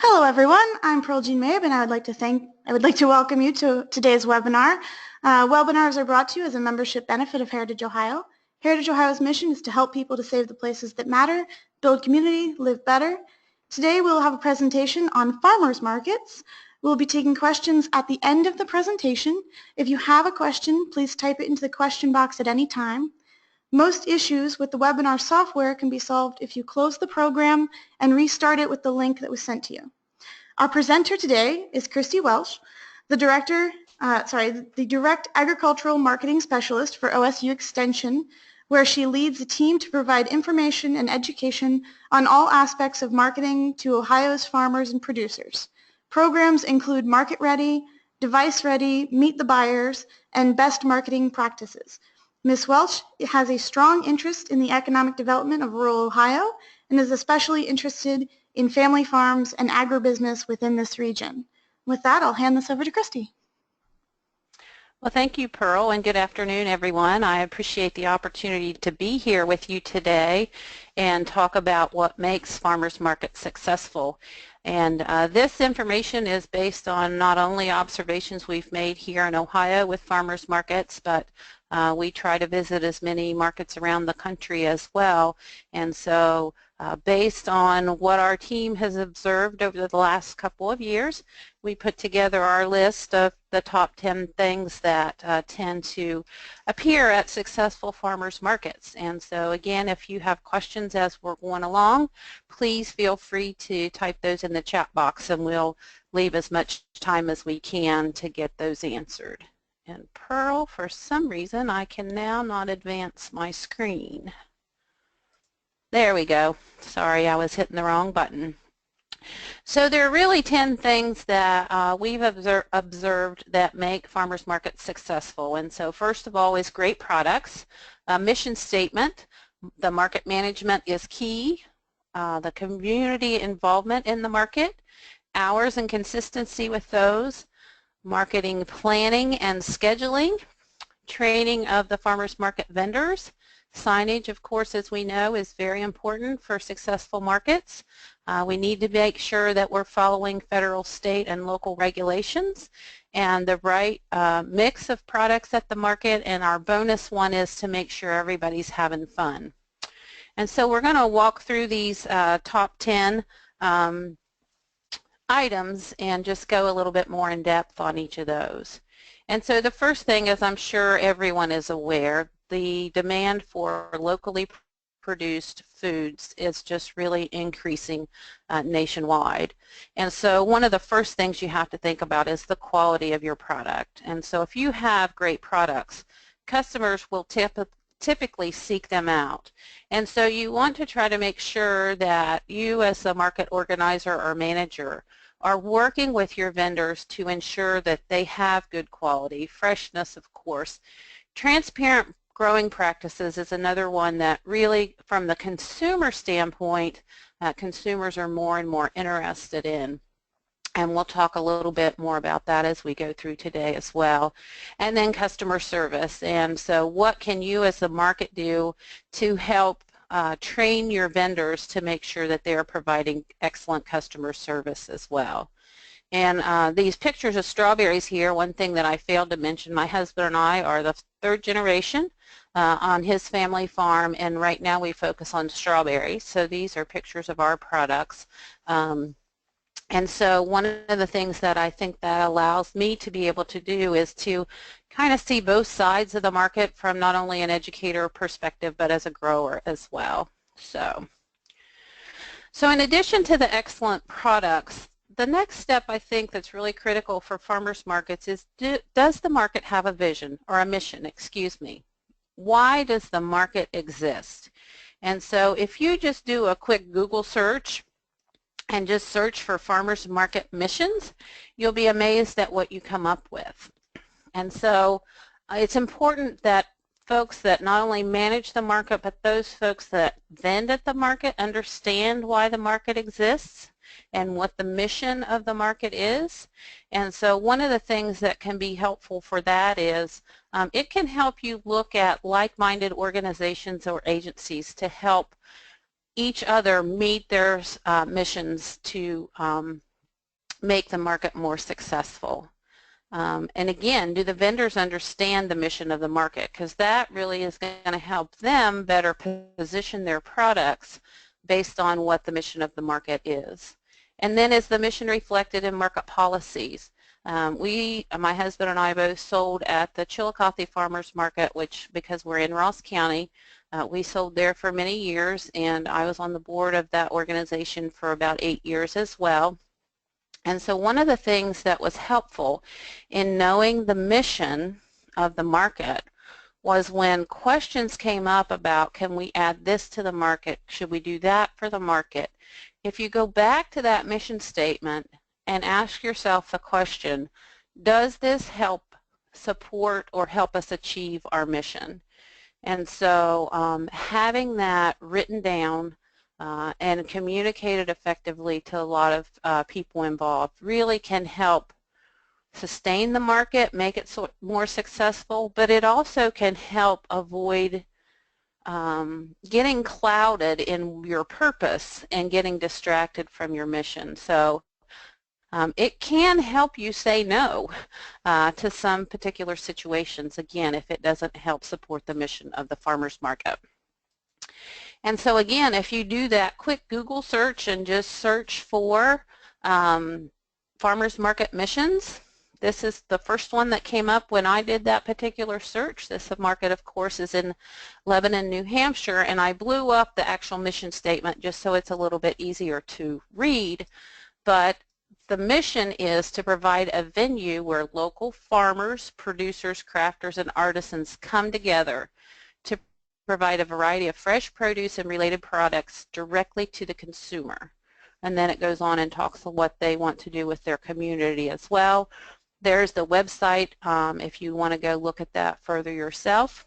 Hello everyone, I'm Pearl Jean Mabe and I would like to welcome you to today's webinar. Webinars are brought to you as a membership benefit of Heritage Ohio. Heritage Ohio's mission is to help people to save the places that matter, build community, live better. Today we'll have a presentation on farmers markets. We'll be taking questions at the end of the presentation. If you have a question, please type it into the question box at any time. Most issues with the webinar software can be solved if you close the program and restart it with the link that was sent to you. Our presenter today is Christy Welsh, the Direct Agricultural Marketing Specialist for OSU Extension, where she leads a team to provide information and education on all aspects of marketing to Ohio's farmers and producers. Programs include Market Ready, Device Ready, Meet the Buyers, and Best Marketing Practices. Ms. Welsh has a strong interest in the economic development of rural Ohio and is especially interested in family farms and agribusiness within this region. With that, I'll hand this over to Christy. Well, thank you, Pearl, and good afternoon, everyone. I appreciate the opportunity to be here with you today and talk about what makes farmers markets successful. And this information is based on not only observations we've made here in Ohio with farmers markets, but we try to visit as many markets around the country as well. And so based on what our team has observed over the last couple of years, we put together our list of the top 10 things that tend to appear at successful farmers markets. And so again, if you have questions as we're going along, please feel free to type those in the chat box and we'll leave as much time as we can to get those answered. And Pearl, for some reason, I can now not advance my screen. There we go. Sorry, I was hitting the wrong button. So there are really 10 things that we've observed that make farmers markets successful. And so first of all is great products, a mission statement, the market management is key, the community involvement in the market, hours and consistency with those, marketing planning and scheduling, training of the farmers market vendors. Signage, of course, as we know, is very important for successful markets. We need to make sure that we're following federal, state, and local regulations and the right mix of products at the market, and our bonus one is to make sure everybody's having fun. And so we're going to walk through these top 10 items and just go a little bit more in depth on each of those. And so the first thing, as I'm sure everyone is aware, the demand for locally produced foods is just really increasing nationwide. And so one of the first things you have to think about is the quality of your product. And so if you have great products, customers will typically seek them out. And so you want to try to make sure that you as a market organizer or manager are working with your vendors to ensure that they have good quality, freshness, of course. Transparent growing practices is another one that really, from the consumer standpoint, consumers are more and more interested in. And we'll talk a little bit more about that as we go through today as well. And then customer service. And so what can you as the market do to help train your vendors to make sure that they are providing excellent customer service as well. And these pictures of strawberries here, one thing that I failed to mention, my husband and I are the third generation on his family farm, and right now we focus on strawberries. So these are pictures of our products. And so one of the things that I think that allows me to be able to do is to kind of see both sides of the market from not only an educator perspective, but as a grower as well. So in addition to the excellent products, the next step I think that's really critical for farmers markets is, does the market have a vision or a mission, excuse me? Why does the market exist? And so if you just do a quick Google search and just search for farmers market missions, you'll be amazed at what you come up with. And so it's important that folks that not only manage the market, but those folks that vend at the market understand why the market exists and what the mission of the market is. And so one of the things that can be helpful for that is it can help you look at like-minded organizations or agencies to help each other meet their missions to make the market more successful? And again, do the vendors understand the mission of the market? Because that really is going to help them better position their products based on what the mission of the market is. And then is the mission reflected in market policies? My husband and I both sold at the Chillicothe Farmers Market, which, because we're in Ross County, we sold there for many years, and I was on the board of that organization for about 8 years as well. And so one of the things that was helpful in knowing the mission of the market was when questions came up about, can we add this to the market, should we do that for the market? If you go back to that mission statement and ask yourself the question, does this help support or help us achieve our mission? And so having that written down and communicated effectively to a lot of people involved really can help sustain the market, make it more successful, but it also can help avoid getting clouded in your purpose and getting distracted from your mission. So it can help you say no to some particular situations, again, if it doesn't help support the mission of the farmers market. And so again, if you do that quick Google search and just search for farmers market missions, this is the first one that came up when I did that particular search. This market, of course, is in Lebanon, New Hampshire, and I blew up the actual mission statement just so it's a little bit easier to read. But the mission is to provide a venue where local farmers, producers, crafters, and artisans come together to provide a variety of fresh produce and related products directly to the consumer. And then it goes on and talks about what they want to do with their community as well. There's the website if you want to go look at that further yourself.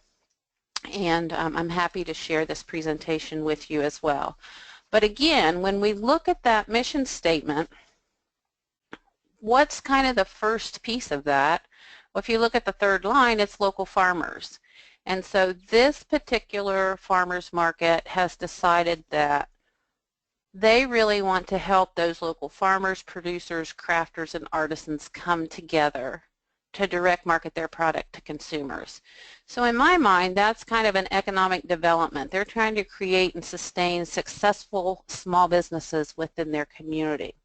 And I'm happy to share this presentation with you as well. But again, when we look at that mission statement, what's kind of the first piece of that? Well, if you look at the third line, it's local farmers. And so this particular farmers market has decided that they really want to help those local farmers, producers, crafters, and artisans come together to direct market their product to consumers. So in my mind, that's kind of an economic development. They're trying to create and sustain successful small businesses within their community.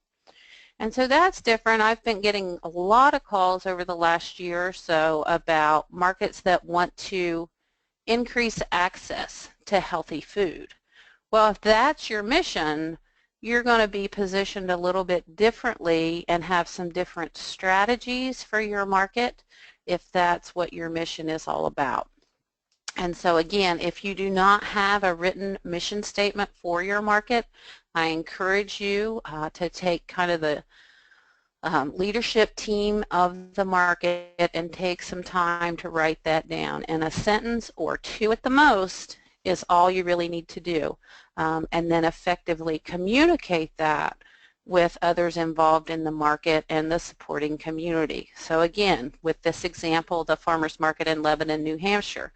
And so that's different. I've been getting a lot of calls over the last year or so about markets that want to increase access to healthy food. Well, if that's your mission, you're going to be positioned a little bit differently and have some different strategies for your market if that's what your mission is all about. And so again, if you do not have a written mission statement for your market, I encourage you to take kind of the leadership team of the market and take some time to write that down. And a sentence or two at the most is all you really need to do. And then effectively communicate that with others involved in the market and the supporting community. So again, with this example, the farmers market in Lebanon, New Hampshire,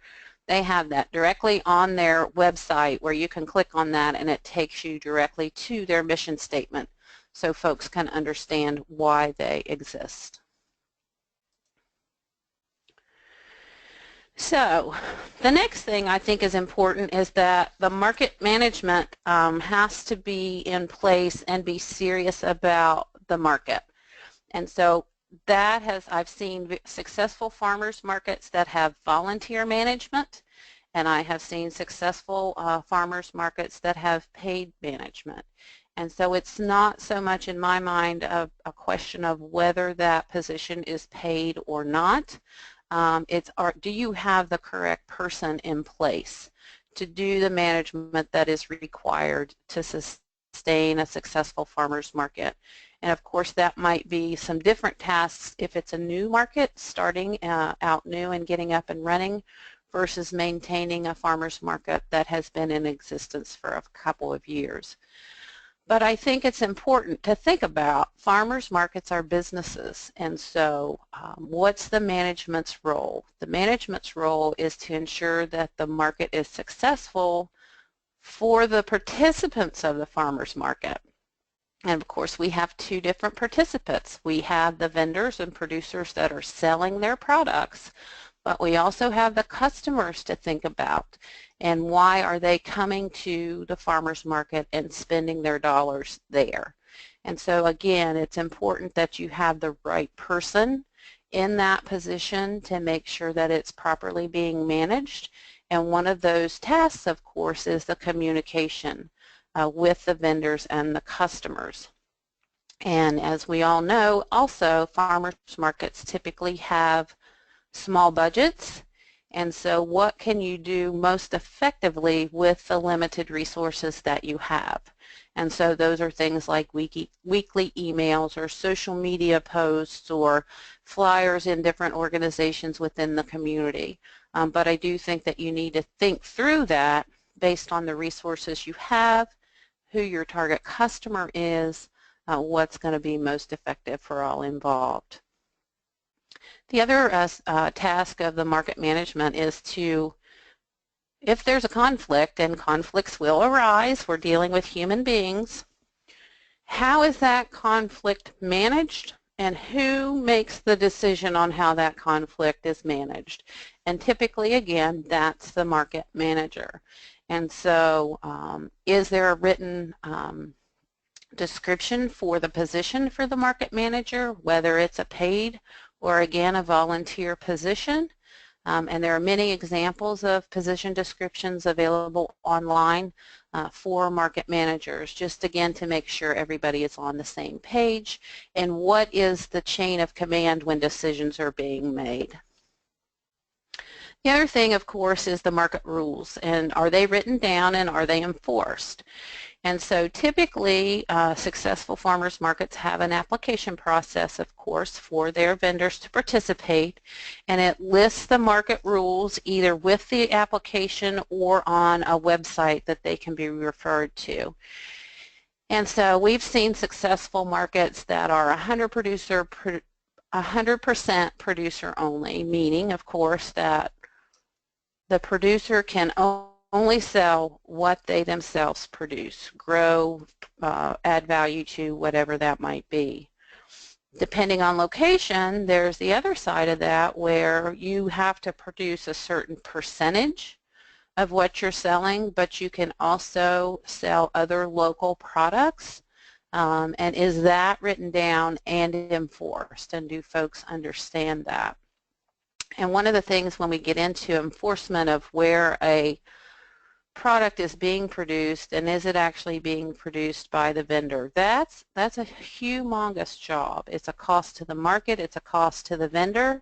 they have that directly on their website where you can click on that and it takes you directly to their mission statement so folks can understand why they exist. So the next thing I think is important is that the market management has to be in place and be serious about the market. And so that I've seen successful farmers markets that have volunteer management, and I have seen successful farmers markets that have paid management. And so it's not so much in my mind a question of whether that position is paid or not. Do you have the correct person in place to do the management that is required to sustain a successful farmers market? And of course that might be some different tasks if it's a new market starting out new and getting up and running versus maintaining a farmers market that has been in existence for a couple of years. But I think it's important to think about farmers markets are businesses, and so what's the management's role? The management's role is to ensure that the market is successful for the participants of the farmers market. And of course, we have two different participants. We have the vendors and producers that are selling their products, but we also have the customers to think about, and why are they coming to the farmers market and spending their dollars there. And so again, it's important that you have the right person in that position to make sure that it's properly being managed. And one of those tasks, of course, is the communication with the vendors and the customers. And as we all know, also farmers markets typically have small budgets, and so what can you do most effectively with the limited resources that you have? And so those are things like weekly emails or social media posts or flyers in different organizations within the community. But I do think that you need to think through that based on the resources you have, who your target customer is, what's going to be most effective for all involved. The other task of the market management is to, if there's a conflict, and conflicts will arise, we're dealing with human beings, how is that conflict managed and who makes the decision on how that conflict is managed? And typically, again, that's the market manager. And so is there a written description for the position for the market manager, whether it's a paid or again a volunteer position? And there are many examples of position descriptions available online for market managers, just again to make sure everybody is on the same page and what is the chain of command when decisions are being made. The other thing, of course, is the market rules, and are they written down and are they enforced? And so typically successful farmers markets have an application process, of course, for their vendors to participate, and it lists the market rules either with the application or on a website that they can be referred to. And so we've seen successful markets that are 100% producer only, meaning, of course, that the producer can only sell what they themselves produce, grow, add value to, whatever that might be. Depending on location, there's the other side of that where you have to produce a certain percentage of what you're selling, but you can also sell other local products. And is that written down and enforced? And do folks understand that? And one of the things when we get into enforcement of where a product is being produced and is it actually being produced by the vendor, that's a humongous job. It's a cost to the market, it's a cost to the vendor,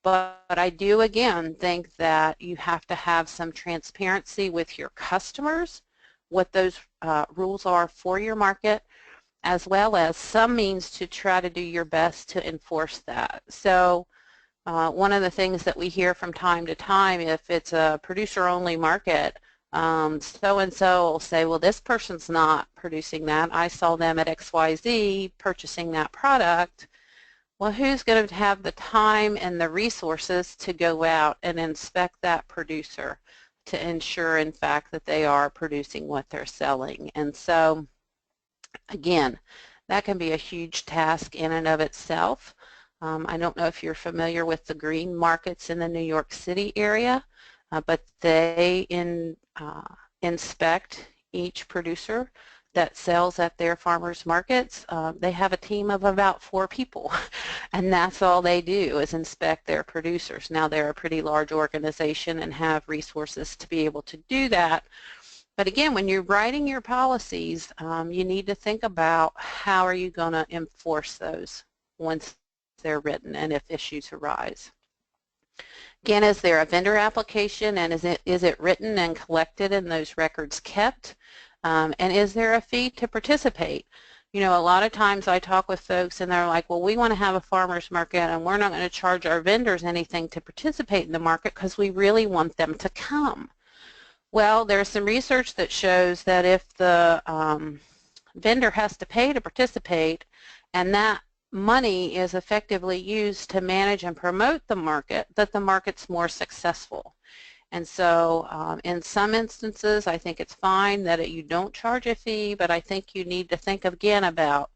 but I do again think that you have to have some transparency with your customers, what those rules are for your market, as well as some means to try to do your best to enforce that. So one of the things that we hear from time to time, if it's a producer-only market, so-and-so will say, well, this person's not producing that. I saw them at XYZ purchasing that product. Well, who's going to have the time and the resources to go out and inspect that producer to ensure, in fact, that they are producing what they're selling? And so, again, that can be a huge task in and of itself. I don't know if you're familiar with the green markets in the New York City area, but they inspect each producer that sells at their farmers markets. They have a team of about 4 people, and that's all they do is inspect their producers. Now, they're a pretty large organization and have resources to be able to do that. But again, when you're writing your policies, you need to think about how are you going to enforce those once they're written and if issues arise. Again, is there a vendor application, and is it written and collected and those records kept? And is there a fee to participate? You know, a lot of times I talk with folks and they're like, well, we want to have a farmer's market and we're not going to charge our vendors anything to participate in the market because we really want them to come. Well, there's some research that shows that if the vendor has to pay to participate and that money is effectively used to manage and promote the market, that the market's more successful. And so in some instances, I think it's fine that you don't charge a fee, but I think you need to think again about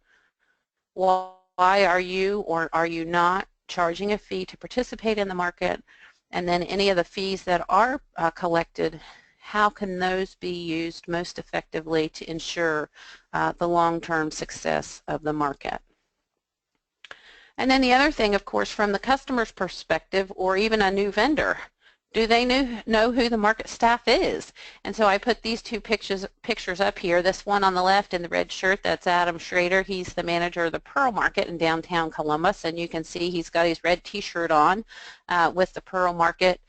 why are you or are you not charging a fee to participate in the market, and then any of the fees that are collected, how can those be used most effectively to ensure the long-term success of the market. And then the other thing, of course, from the customer's perspective, or even a new vendor, do they know who the market staff is? And so I put these two pictures up here. This one on the left in the red shirt, that's Adam Schrader. He's the manager of the Pearl Market in downtown Columbus, and you can see he's got his red t-shirt on with the Pearl Market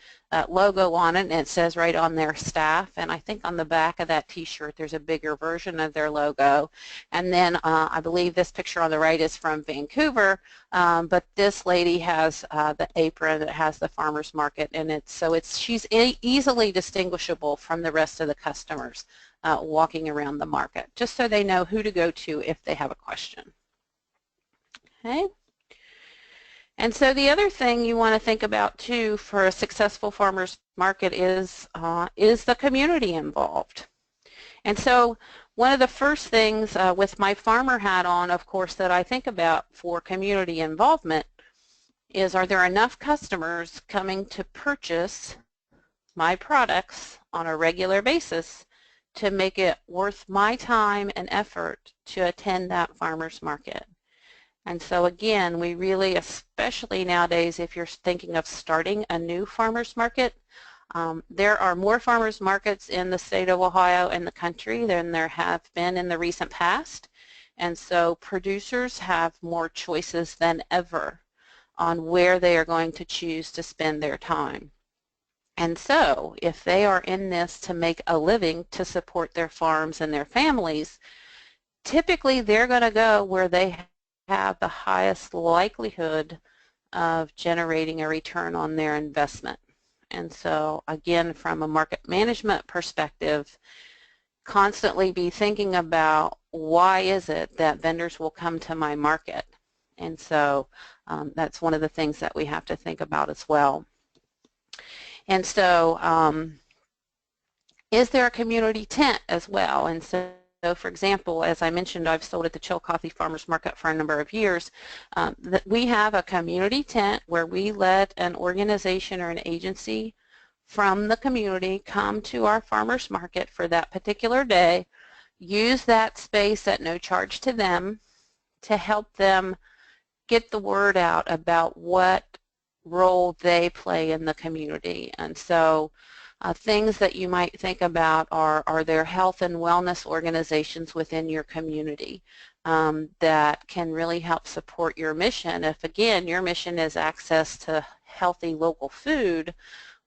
logo on it, and it says right on their staff. And I think on the back of that t-shirt there's a bigger version of their logo. And then I believe this picture on the right is from Vancouver, but this lady has the apron that has the farmers market, and she's easily distinguishable from the rest of the customers walking around the market, just so they know who to go to if they have a question. Okay. And so the other thing you want to think about too for a successful farmers market is the community involved. And so one of the first things with my farmer hat on, of course, that I think about for community involvement is, are there enough customers coming to purchase my products on a regular basis to make it worth my time and effort to attend that farmers market? And so again, we really, especially nowadays, if you're thinking of starting a new farmers market, there are more farmers markets in the state of Ohio and the country than there have been in the recent past. And so producers have more choices than ever on where they are going to choose to spend their time. And so if they are in this to make a living to support their farms and their families, typically they're going to go where they have the highest likelihood of generating a return on their investment. And so again, from a market management perspective, constantly be thinking about, why is it that vendors will come to my market? And so that's one of the things that we have to think about as well. And so is there a community tent as well? And so for example, as I mentioned, I've sold at the Chillicothe Farmers Market for a number of years. We have a community tent where we let an organization or an agency from the community come to our farmers market for that particular day, use that space at no charge to them to help them get the word out about what role they play in the community. And so things that you might think about are there health and wellness organizations within your community that can really help support your mission. If again your mission is access to healthy local food,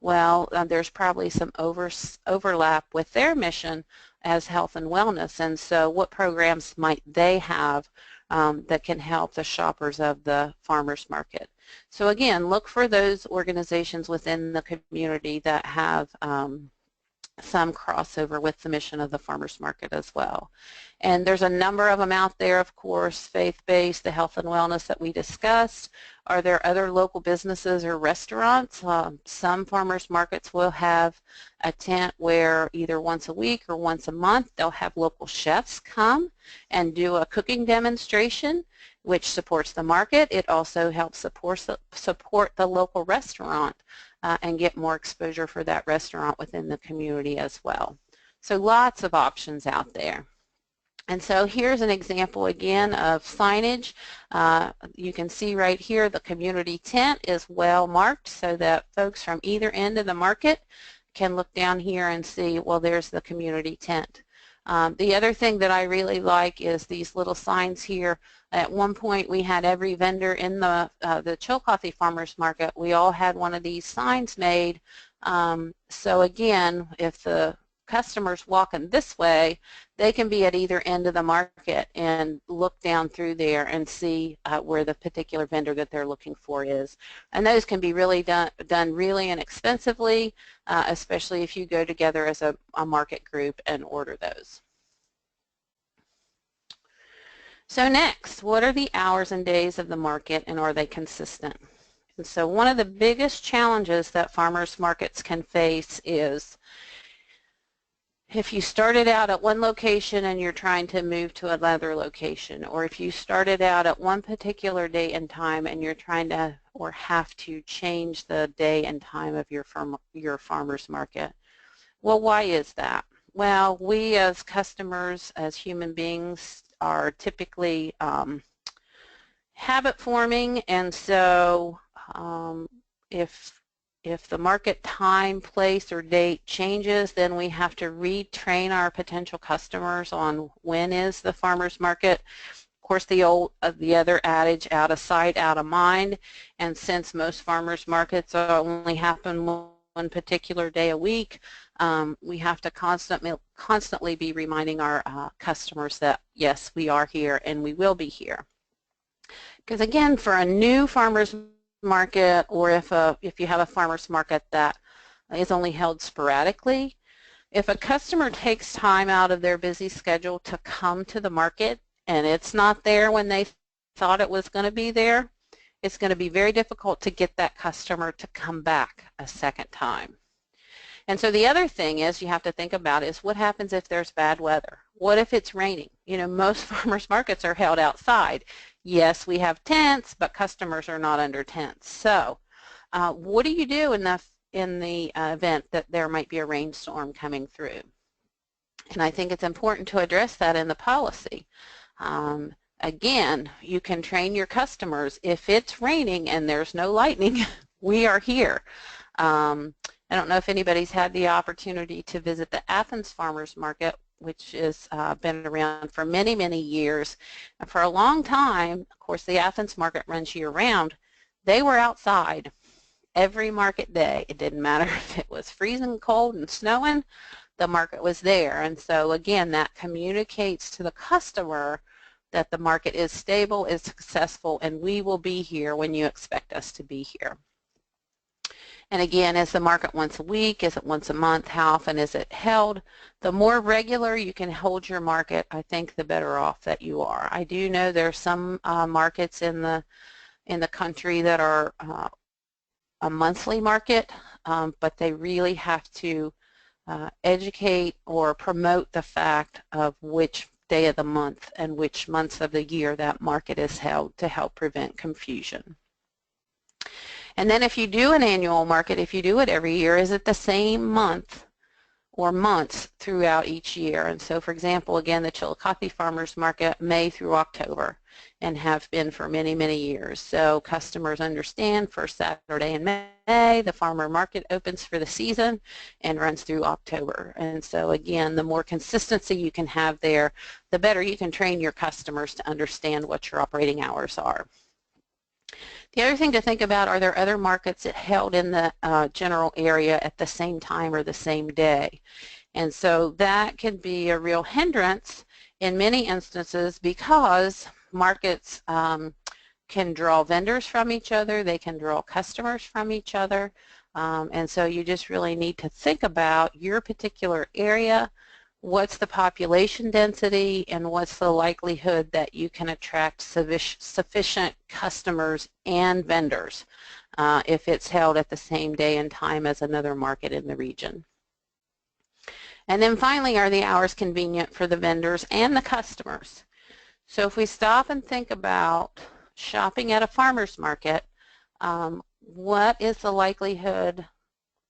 well there's probably some overlap with their mission as health and wellness, and so what programs might they have that can help the shoppers of the farmers market. So again, look for those organizations within the community that have some crossover with the mission of the farmers market as well. And there's a number of them out there, of course, faith-based, the health and wellness that we discussed. Are there other local businesses or restaurants? Some farmers markets will have a tent where either once a week or once a month they'll have local chefs come and do a cooking demonstration, which supports the market. It also helps support the local restaurant and get more exposure for that restaurant within the community as well. So lots of options out there. And so here's an example again of signage. You can see right here the community tent is well marked so that folks from either end of the market can look down here and see, well, there's the community tent. The other thing that I really like is these little signs here. At one point we had every vendor in the Chillicothe Farmers Market, we all had one of these signs made. So again, if the customers walking this way, they can be at either end of the market and look down through there and see where the particular vendor that they're looking for is. And those can be really done really inexpensively, especially if you go together as a market group and order those. So next, what are the hours and days of the market, and are they consistent? And so one of the biggest challenges that farmers markets can face is if you started out at one location and you're trying to move to another location, or if you started out at one particular day and time and you're trying to or have to change the day and time of your farmers market. Well, why is that? Well, we as customers, as human beings, are typically habit forming, and so if the market time, place, or date changes, then we have to retrain our potential customers on when is the farmer's market. Of course, the other adage, out of sight, out of mind, and since most farmers markets only happen one particular day a week, we have to constantly be reminding our customers that yes, we are here and we will be here. Because again, for a new farmer's market, or if you have a farmer's market that is only held sporadically, if a customer takes time out of their busy schedule to come to the market and it's not there when they thought it was going to be there, it's going to be very difficult to get that customer to come back a second time. And so the other thing is you have to think about is what happens if there's bad weather? What if it's raining? You know, most farmers markets are held outside. Yes, we have tents, but customers are not under tents. So what do you do in the event that there might be a rainstorm coming through? And I think it's important to address that in the policy. Again, you can train your customers. If it's raining and there's no lightning, we are here. I don't know if anybody's had the opportunity to visit the Athens Farmers Market, which has been around for many, many years. And for a long time, of course, the Athens Market runs year-round. They were outside every market day. It didn't matter if it was freezing cold and snowing, the market was there. And so, again, that communicates to the customer that the market is stable, is successful, and we will be here when you expect us to be here. And again, is the market once a week? Is it once a month? How often is it held? The more regular you can hold your market, I think the better off that you are. I do know there are some markets in the country that are a monthly market, but they really have to educate or promote the fact of which day of the month and which months of the year that market is held to help prevent confusion. And then if you do an annual market, if you do it every year, is it the same month or months throughout each year? And so, for example, again, the Chillicothe Farmers Market, May through October, and have been for many, many years. So customers understand first Saturday in May, the farmer market opens for the season and runs through October. And so, again, the more consistency you can have there, the better you can train your customers to understand what your operating hours are. The other thing to think about, are there other markets held in the general area at the same time or the same day? And so that can be a real hindrance in many instances because markets can draw vendors from each other, they can draw customers from each other, and so you just really need to think about your particular area, what's the population density, and what's the likelihood that you can attract sufficient customers and vendors if it's held at the same day and time as another market in the region. And then finally, are the hours convenient for the vendors and the customers? So if we stop and think about shopping at a farmer's market, what is the likelihood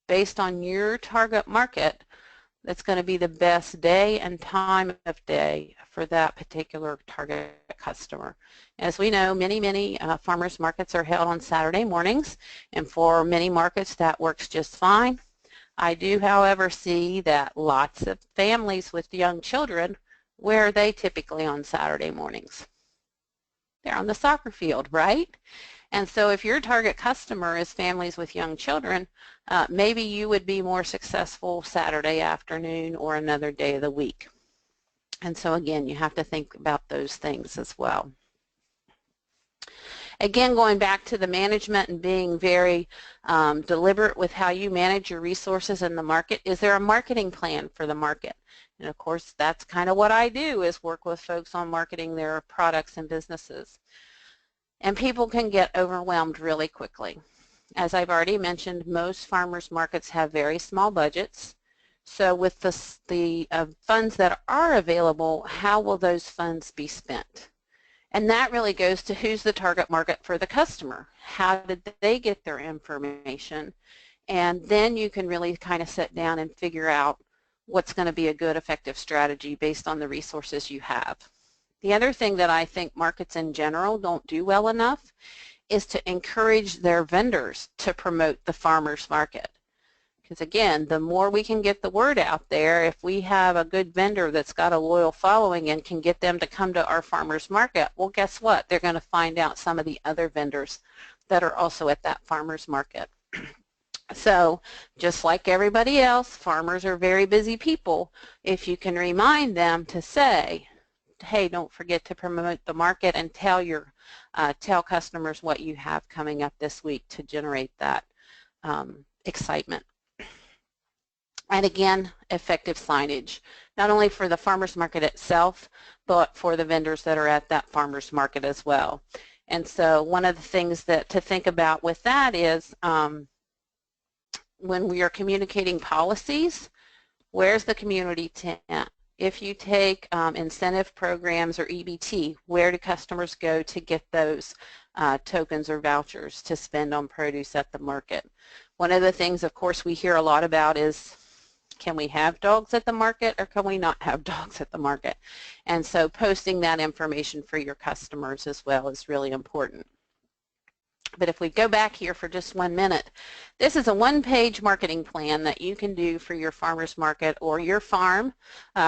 based on your target market that's going to be the best day and time of day for that particular target customer? As we know, many farmers markets are held on Saturday mornings, and for many markets that works just fine. I do, however, see that lots of families with young children, where are they typically on Saturday mornings? They're on the soccer field, right? And so if your target customer is families with young children, maybe you would be more successful Saturday afternoon or another day of the week. And so again, you have to think about those things as well. Again, going back to the management and being very deliberate with how you manage your resources in the market, is there a marketing plan for the market? And of course, that's kind of what I do, is work with folks on marketing their products and businesses. And people can get overwhelmed really quickly. As I've already mentioned, most farmers markets have very small budgets. So with the funds that are available, how will those funds be spent? And that really goes to who's the target market for the customer. How did they get their information? And then you can really kind of sit down and figure out what's going to be a good, effective strategy based on the resources you have. The other thing that I think markets in general don't do well enough is to encourage their vendors to promote the farmers market. Because again, the more we can get the word out there, if we have a good vendor that's got a loyal following and can get them to come to our farmers market, well, guess what? They're going to find out some of the other vendors that are also at that farmers market. So just like everybody else, farmers are very busy people. If you can remind them to say, hey, don't forget to promote the market and tell customers what you have coming up this week to generate that excitement. And again, effective signage, not only for the farmers market itself, but for the vendors that are at that farmers market as well. And so one of the things that to think about with that is when we are communicating policies, where's the community tent? If you take incentive programs or EBT, where do customers go to get those tokens or vouchers to spend on produce at the market? One of the things, of course, we hear a lot about is, can we have dogs at the market or can we not have dogs at the market? And so posting that information for your customers as well is really important. But if we go back here for just 1 minute, this is a one-page marketing plan that you can do for your farmer's market or your farm,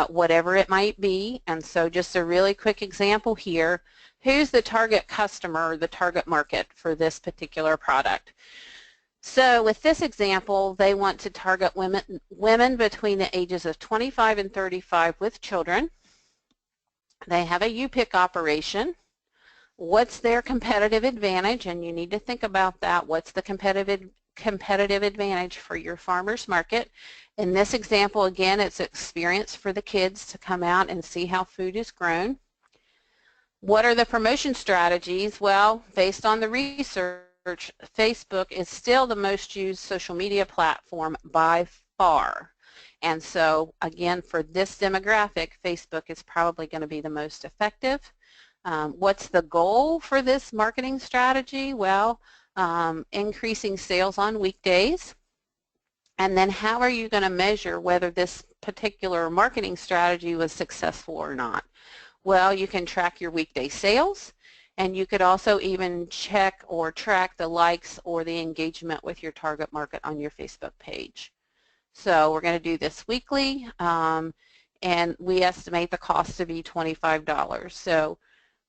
whatever it might be. And so just a really quick example here, who's the target customer or the target market for this particular product? So with this example, they want to target women between the ages of 25 and 35 with children. They have a U-Pick operation. What's their competitive advantage? And you need to think about that. What's the competitive advantage for your farmer's market? In this example, again, it's experience for the kids to come out and see how food is grown. What are the promotion strategies? Well, based on the research, Facebook is still the most used social media platform by far. And so, again, for this demographic, Facebook is probably going to be the most effective. What's the goal for this marketing strategy? Well, increasing sales on weekdays. And then how are you going to measure whether this particular marketing strategy was successful or not? Well, you can track your weekday sales, and you could also even check or track the likes or the engagement with your target market on your Facebook page. So we're going to do this weekly, and we estimate the cost to be $25. So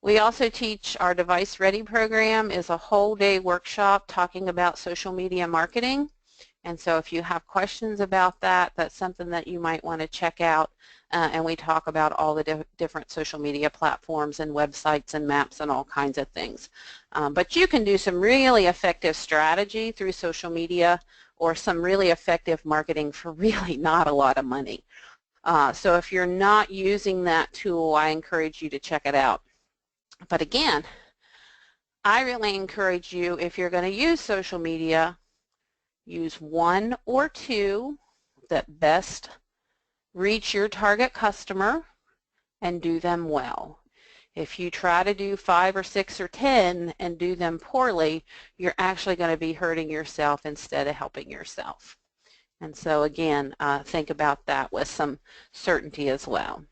we also teach our Device Ready program is a whole day workshop talking about social media marketing. And so if you have questions about that, that's something that you might want to check out. And we talk about all the different social media platforms and websites and maps and all kinds of things. But you can do some really effective strategy through social media or some really effective marketing for really not a lot of money. So if you're not using that tool, I encourage you to check it out. But again, I really encourage you, if you're going to use social media, use one or two that best reach your target customer and do them well. If you try to do 5 or 6 or 10 and do them poorly, you're actually going to be hurting yourself instead of helping yourself. And so again, think about that with some certainty as well.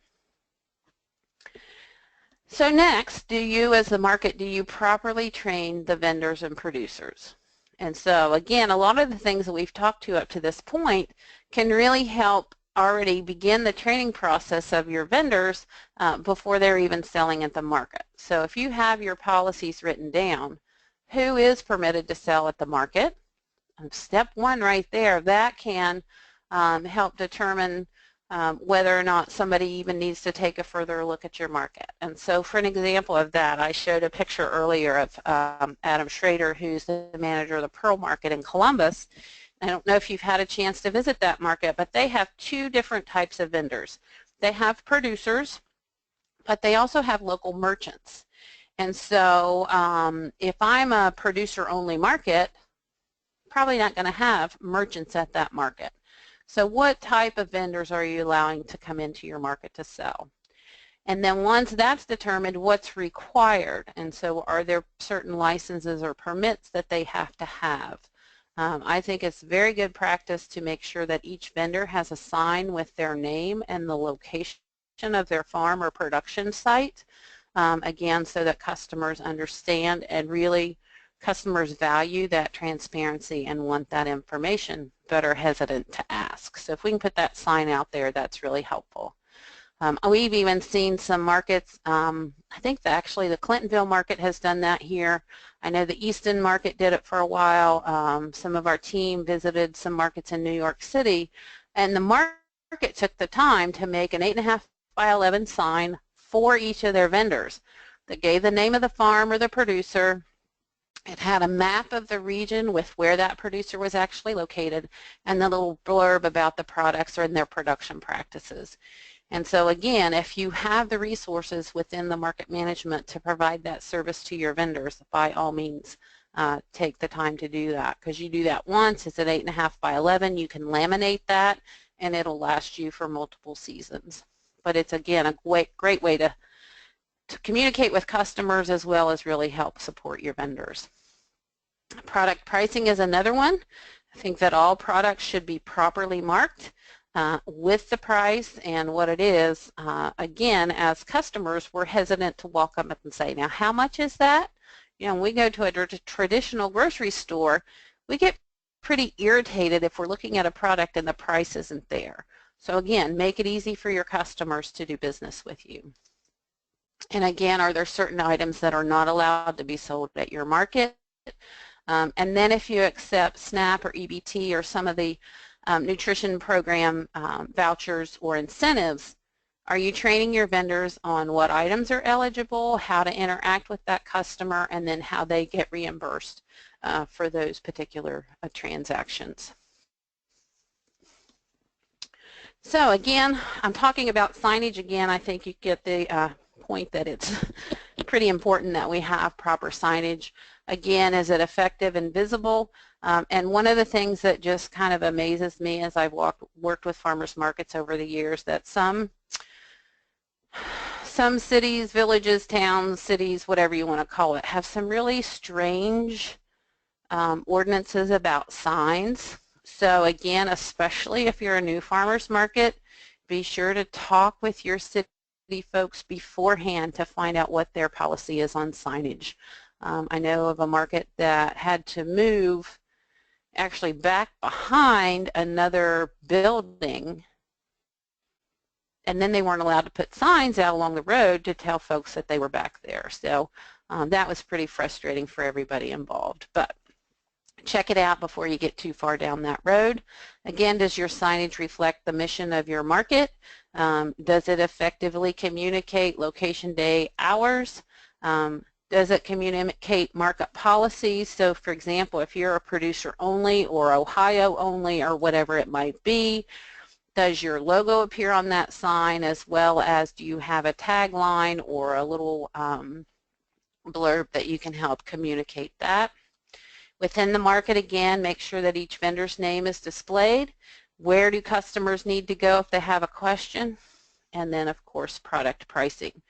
So next, do you as the market, do you properly train the vendors and producers? And so again, a lot of the things that we've talked to up to this point can really help already begin the training process of your vendors before they're even selling at the market. So if you have your policies written down, who is permitted to sell at the market? Step one right there, that can help determine whether or not somebody even needs to take a further look at your market. And so for an example of that, I showed a picture earlier of Adam Schrader, who's the manager of the Pearl Market in Columbus. I don't know if you've had a chance to visit that market, but they have 2 different types of vendors. They have producers, but they also have local merchants. And so if I'm a producer-only market, probably not going to have merchants at that market. So what type of vendors are you allowing to come into your market to sell? And then once that's determined, what's required? And so are there certain licenses or permits that they have to have? I think it's very good practice to make sure that each vendor has a sign with their name and the location of their farm or production site, again, so that customers understand, and really customers value that transparency and want that information but are hesitant to ask. So if we can put that sign out there, that's really helpful. We've even seen some markets, I think actually the Clintonville market has done that here. I know the Easton market did it for a while. Some of our team visited some markets in New York City, and the market took the time to make an 8.5 by 11 sign for each of their vendors that gave the name of the farm or the producer. It had a map of the region with where that producer was actually located and the little blurb about the products or their production practices. And so again, if you have the resources within the market management to provide that service to your vendors, by all means, take the time to do that, because you do that once, it's at 8.5 by 11, you can laminate that and it'll last you for multiple seasons. But it's again a great way to communicate with customers as well as really help support your vendors. Product pricing is another one. I think that all products should be properly marked with the price and what it is. Again, as customers, we're hesitant to walk up and say, now how much is that? You know, when we go to a traditional grocery store, we get pretty irritated if we're looking at a product and the price isn't there. So again, make it easy for your customers to do business with you. And again, are there certain items that are not allowed to be sold at your market? And then if you accept SNAP or EBT or some of the nutrition program vouchers or incentives, are you training your vendors on what items are eligible, how to interact with that customer, and then how they get reimbursed for those particular transactions? So again, I'm talking about signage again. I think you get the point that it's pretty important that we have proper signage. Again, is it effective and visible? And one of the things that just kind of amazes me as I've worked with farmers markets over the years, that some cities, villages, towns, cities, whatever you want to call it, have some really strange ordinances about signs. So again, especially if you're a new farmers market, be sure to talk with your city folks beforehand to find out what their policy is on signage. I know of a market that had to move actually back behind another building, and then they weren't allowed to put signs out along the road to tell folks that they were back there. So that was pretty frustrating for everybody involved. But check it out before you get too far down that road. Again, does your signage reflect the mission of your market? Does it effectively communicate location, day, hours? Does it communicate markup policies? So for example, if you're a producer only or Ohio only or whatever it might be, does your logo appear on that sign, as well as do you have a tagline or a little blurb that you can help communicate that? Within the market, again, make sure that each vendor's name is displayed. Where do customers need to go if they have a question? And then, of course, product pricing.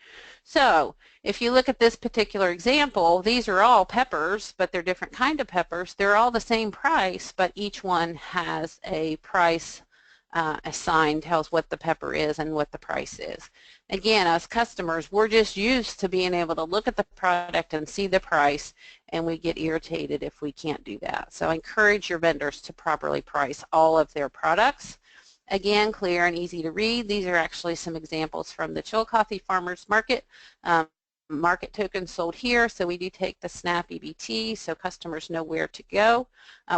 So if you look at this particular example, these are all peppers, but they're different kind of peppers. They're all the same price, but each one has a price a sign tells what the pepper is and what the price is. Again, as customers, we're just used to being able to look at the product and see the price, and we get irritated if we can't do that. So encourage your vendors to properly price all of their products. Again, clear and easy to read. These are actually some examples from the Chillicothe Farmers Market. Market tokens sold here, so we do take the SNAP EBT so customers know where to go.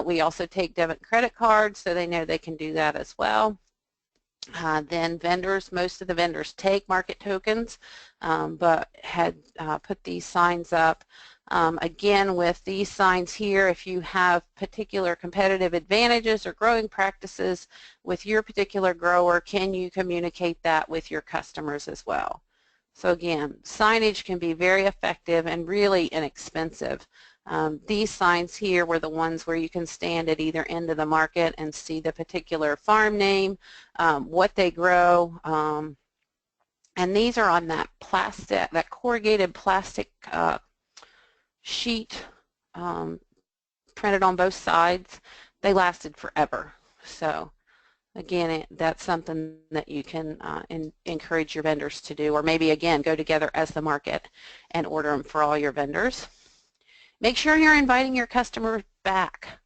We also take debit and credit cards so they know they can do that as well. Then vendors, most of the vendors take market tokens, but had put these signs up. Again, with these signs here, if you have particular competitive advantages or growing practices with your particular grower, can you communicate that with your customers as well? So again, signage can be very effective and really inexpensive These signs here were the ones where you can stand at either end of the market and see the particular farm name, what they grow, and these are on that plastic, that corrugated plastic sheet printed on both sides. They lasted forever. So again, that's something that you can encourage your vendors to do, or maybe again go together as the market and order them for all your vendors. Make sure you're inviting your customers back.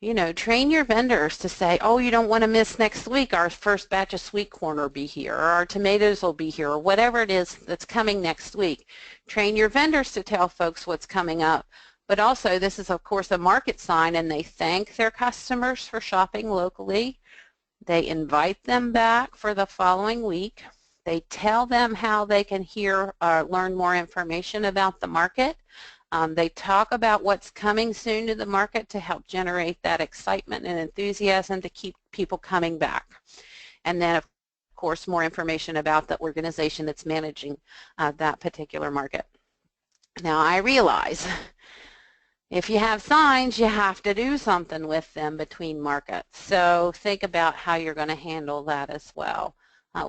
You know, train your vendors to say, oh, you don't want to miss next week, our first batch of sweet corn will be here, or our tomatoes will be here, or whatever it is that's coming next week. Train your vendors to tell folks what's coming up. But also, this is of course a market sign, and they thank their customers for shopping locally. They invite them back for the following week. They tell them how they can learn more information about the market. They talk about what's coming soon to the market to help generate that excitement and enthusiasm to keep people coming back. And then, of course, more information about the organization that's managing that particular market. Now, I realize if you have signs, you have to do something with them between markets. So think about how you're going to handle that as well.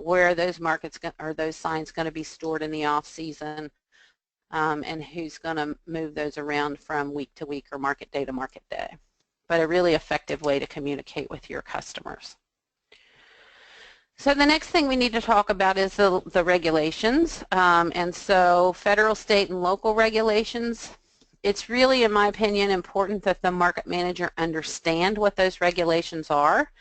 Where are those markets or those signs going to be stored in the off season? And who's going to move those around from week to week or market day to market day. But a really effective way to communicate with your customers. So the next thing we need to talk about is the regulations. And so federal, state, and local regulations. It's really, in my opinion, important that the market manager understand what those regulations are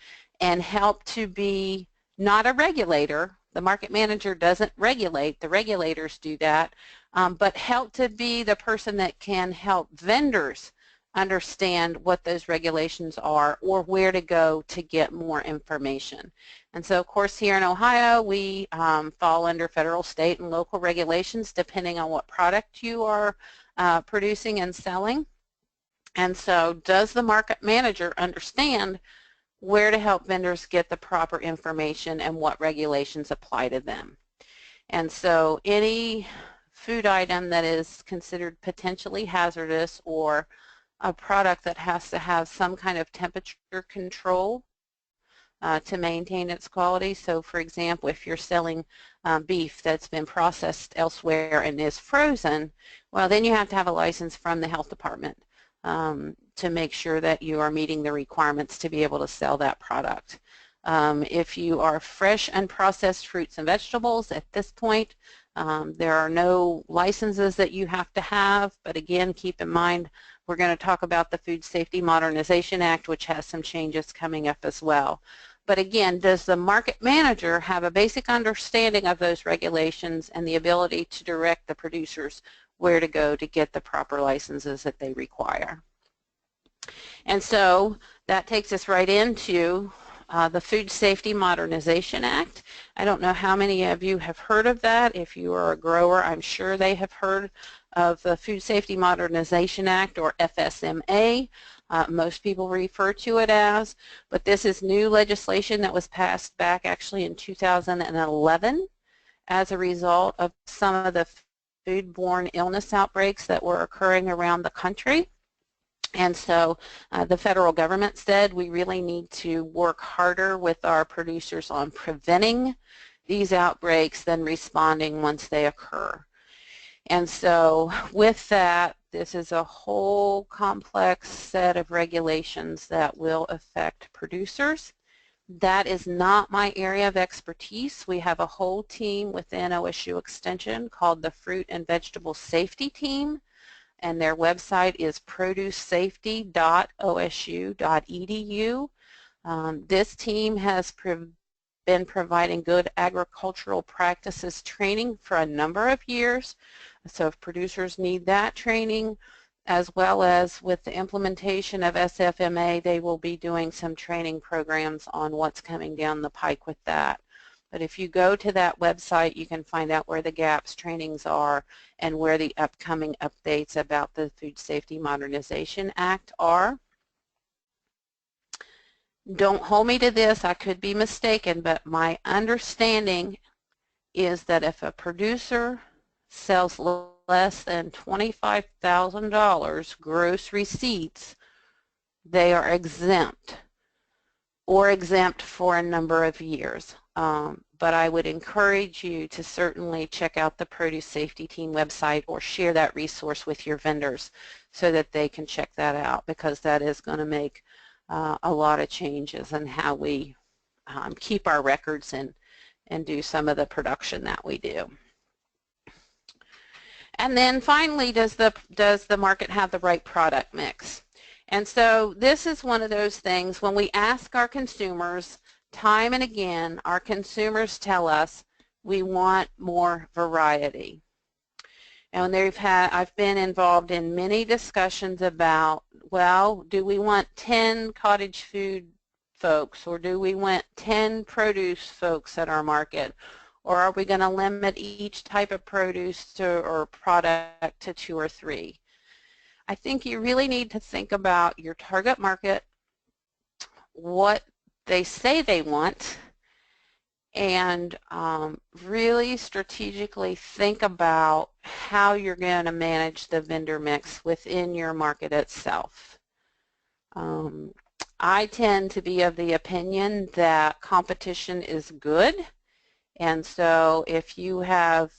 and help to be not a regulator. The market manager doesn't regulate, the regulators do that, but help to be the person that can help vendors understand what those regulations are or where to go to get more information. And so, of course, here in Ohio, we fall under federal, state, and local regulations depending on what product you are producing and selling. And so, does the market manager understand where to help vendors get the proper information and what regulations apply to them? And so any food item that is considered potentially hazardous or a product that has to have some kind of temperature control to maintain its quality. So for example, if you're selling beef that's been processed elsewhere and is frozen, well, then you have to have a license from the health department to make sure that you are meeting the requirements to be able to sell that product. If you are fresh and processed fruits and vegetables, at this point there are no licenses that you have to have, but again, keep in mind we're going to talk about the Food Safety Modernization Act, which has some changes coming up as well. But again, does the market manager have a basic understanding of those regulations and the ability to direct the producers where to go to get the proper licenses that they require? And so that takes us right into the Food Safety Modernization Act. I don't know how many of you have heard of that. If you are a grower, I'm sure they have heard of the Food Safety Modernization Act, or FSMA. Most people refer to it as, but this is new legislation that was passed back actually in 2011 as a result of some of the foodborne illness outbreaks that were occurring around the country. And so the federal government said we really need to work harder with our producers on preventing these outbreaks than responding once they occur. And so with that, this is a whole complex set of regulations that will affect producers. That is not my area of expertise. We have a whole team within OSU Extension called the Fruit and Vegetable Safety Team, and their website is producesafety.osu.edu. This team has been providing good agricultural practices training for a number of years. So if producers need that training, as well as with the implementation of SFMA, they will be doing some training programs on what's coming down the pike with that. But if you go to that website, you can find out where the GAPS trainings are and where the upcoming updates about the Food Safety Modernization Act are. Don't hold me to this, I could be mistaken, but my understanding is that if a producer sells less than $25,000 gross receipts, they are exempt or exempt for a number of years. But I would encourage you to certainly check out the Produce Safety Team website or share that resource with your vendors so that they can check that out, because that is going to make a lot of changes in how we keep our records and do some of the production that we do. And then finally, does the market have the right product mix? And so this is one of those things when we ask our consumers time and again, our consumers tell us we want more variety. And I've been involved in many discussions about, well, do we want 10 cottage food folks, or do we want 10 produce folks at our market? Or are we going to limit each type of produce or product to 2 or 3? I think you really need to think about your target market, what they say they want, and really strategically think about how you're going to manage the vendor mix within your market itself. I tend to be of the opinion that competition is good. And so if you have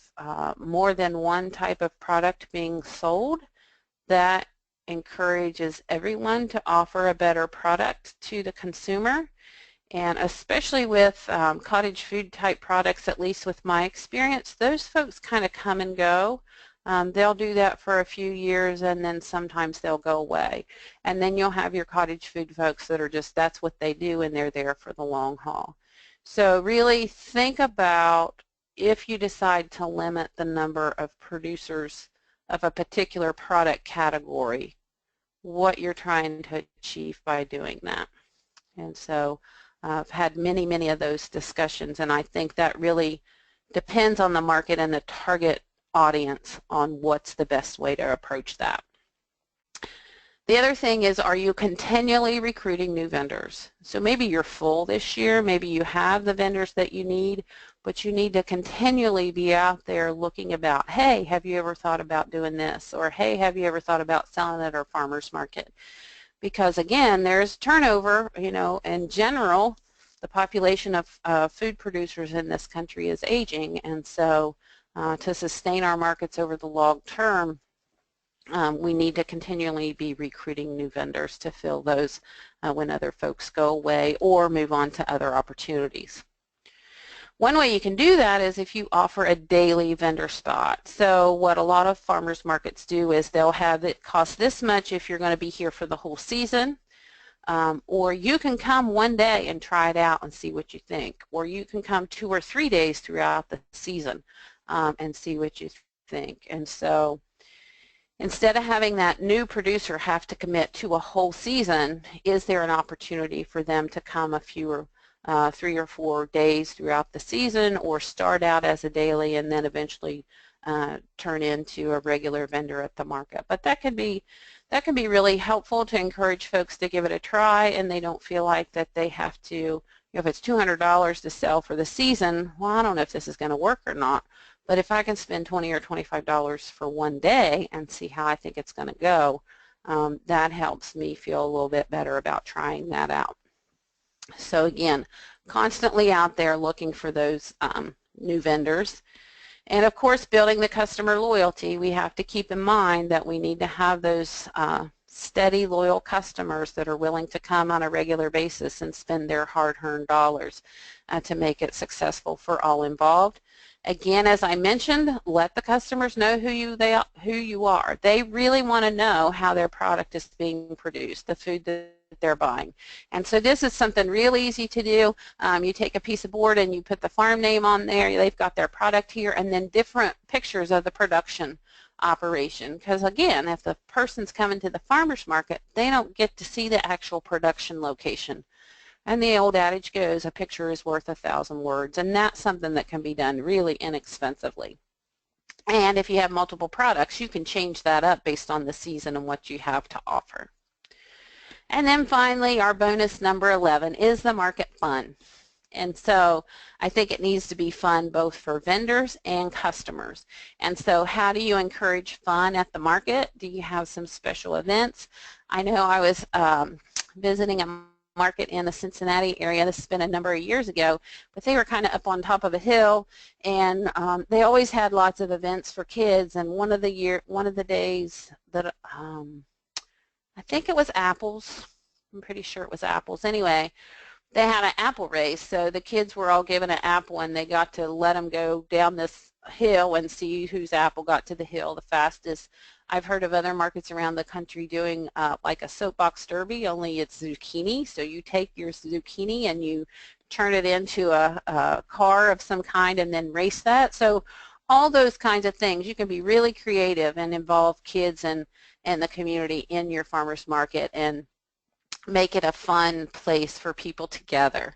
more than one type of product being sold, that encourages everyone to offer a better product to the consumer. And especially with cottage food type products, at least with my experience, those folks kind of come and go. They'll do that for a few years and then sometimes they'll go away. And then you'll have your cottage food folks that are just, that's what they do, and they're there for the long haul. So really think about, if you decide to limit the number of producers of a particular product category, what you're trying to achieve by doing that. And so I've had many, many of those discussions, and I think that really depends on the market and the target audience on what's the best way to approach that. The other thing is, are you continually recruiting new vendors? So maybe you're full this year, maybe you have the vendors that you need, but you need to continually be out there looking about, hey, have you ever thought about doing this? Or hey, have you ever thought about selling at our farmer's market? Because again, there's turnover, you know, in general, the population of food producers in this country is aging, and so to sustain our markets over the long term, we need to continually be recruiting new vendors to fill those when other folks go away or move on to other opportunities. One way you can do that is if you offer a daily vendor spot. So what a lot of farmers markets do is they'll have it cost this much if you're going to be here for the whole season, or you can come one day and try it out and see what you think, or you can come 2 or 3 days throughout the season and see what you think. And so instead of having that new producer have to commit to a whole season, is there an opportunity for them to come a few 3 or 4 days throughout the season, or start out as a daily and then eventually turn into a regular vendor at the market? But that can be really helpful to encourage folks to give it a try, and they don't feel like that they have to, you know, if it's $200 to sell for the season, well, I don't know if this is going to work or not. But if I can spend $20 or $25 for one day and see how I think it's going to go, that helps me feel a little bit better about trying that out. So again, constantly out there looking for those new vendors. And of course, building the customer loyalty, we have to keep in mind that we need to have those steady, loyal customers that are willing to come on a regular basis and spend their hard-earned dollars to make it successful for all involved. Again, as I mentioned, let the customers know who you are. They really want to know how their product is being produced, the food that they're buying. And so this is something real easy to do. You take a piece of board and you put the farm name on there. They've got their product here, and then different pictures of the production operation. Because again, if the person's coming to the farmer's market, they don't get to see the actual production location. And the old adage goes, a picture is worth 1,000 words, and that's something that can be done really inexpensively. And if you have multiple products, you can change that up based on the season and what you have to offer. And then finally, our bonus number 11, is the market fun? And so I think it needs to be fun both for vendors and customers. And so how do you encourage fun at the market? Do you have some special events? I know I was visiting a market in the Cincinnati area. This has been a number of years ago, but they were kind of up on top of a hill, and they always had lots of events for kids. And one of the days that I think it was apples. I'm pretty sure it was apples. Anyway, they had an apple race, so the kids were all given an apple, and they got to let them go down this hill and see whose apple got to the hill the fastest. I've heard of other markets around the country doing like a soapbox derby, only it's zucchini. So you take your zucchini and you turn it into a car of some kind and then race that. So all those kinds of things, you can be really creative and involve kids and the community in your farmers market and make it a fun place for people to gather.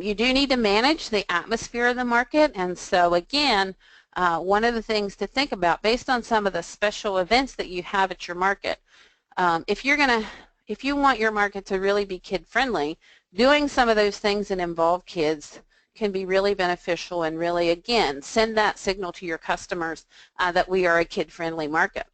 You do need to manage the atmosphere of the market, and so again, one of the things to think about based on some of the special events that you have at your market, if you want your market to really be kid-friendly, doing some of those things that involve kids can be really beneficial and really, again, send that signal to your customers that we are a kid-friendly market.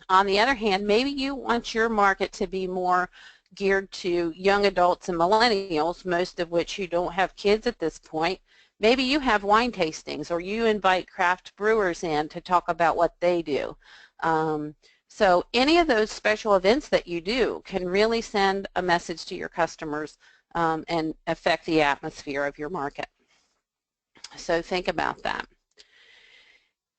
On the other hand, maybe you want your market to be more geared to young adults and millennials, most of which you don't have kids at this point. Maybe you have wine tastings, or you invite craft brewers in to talk about what they do. So any of those special events that you do can really send a message to your customers and affect the atmosphere of your market. So think about that.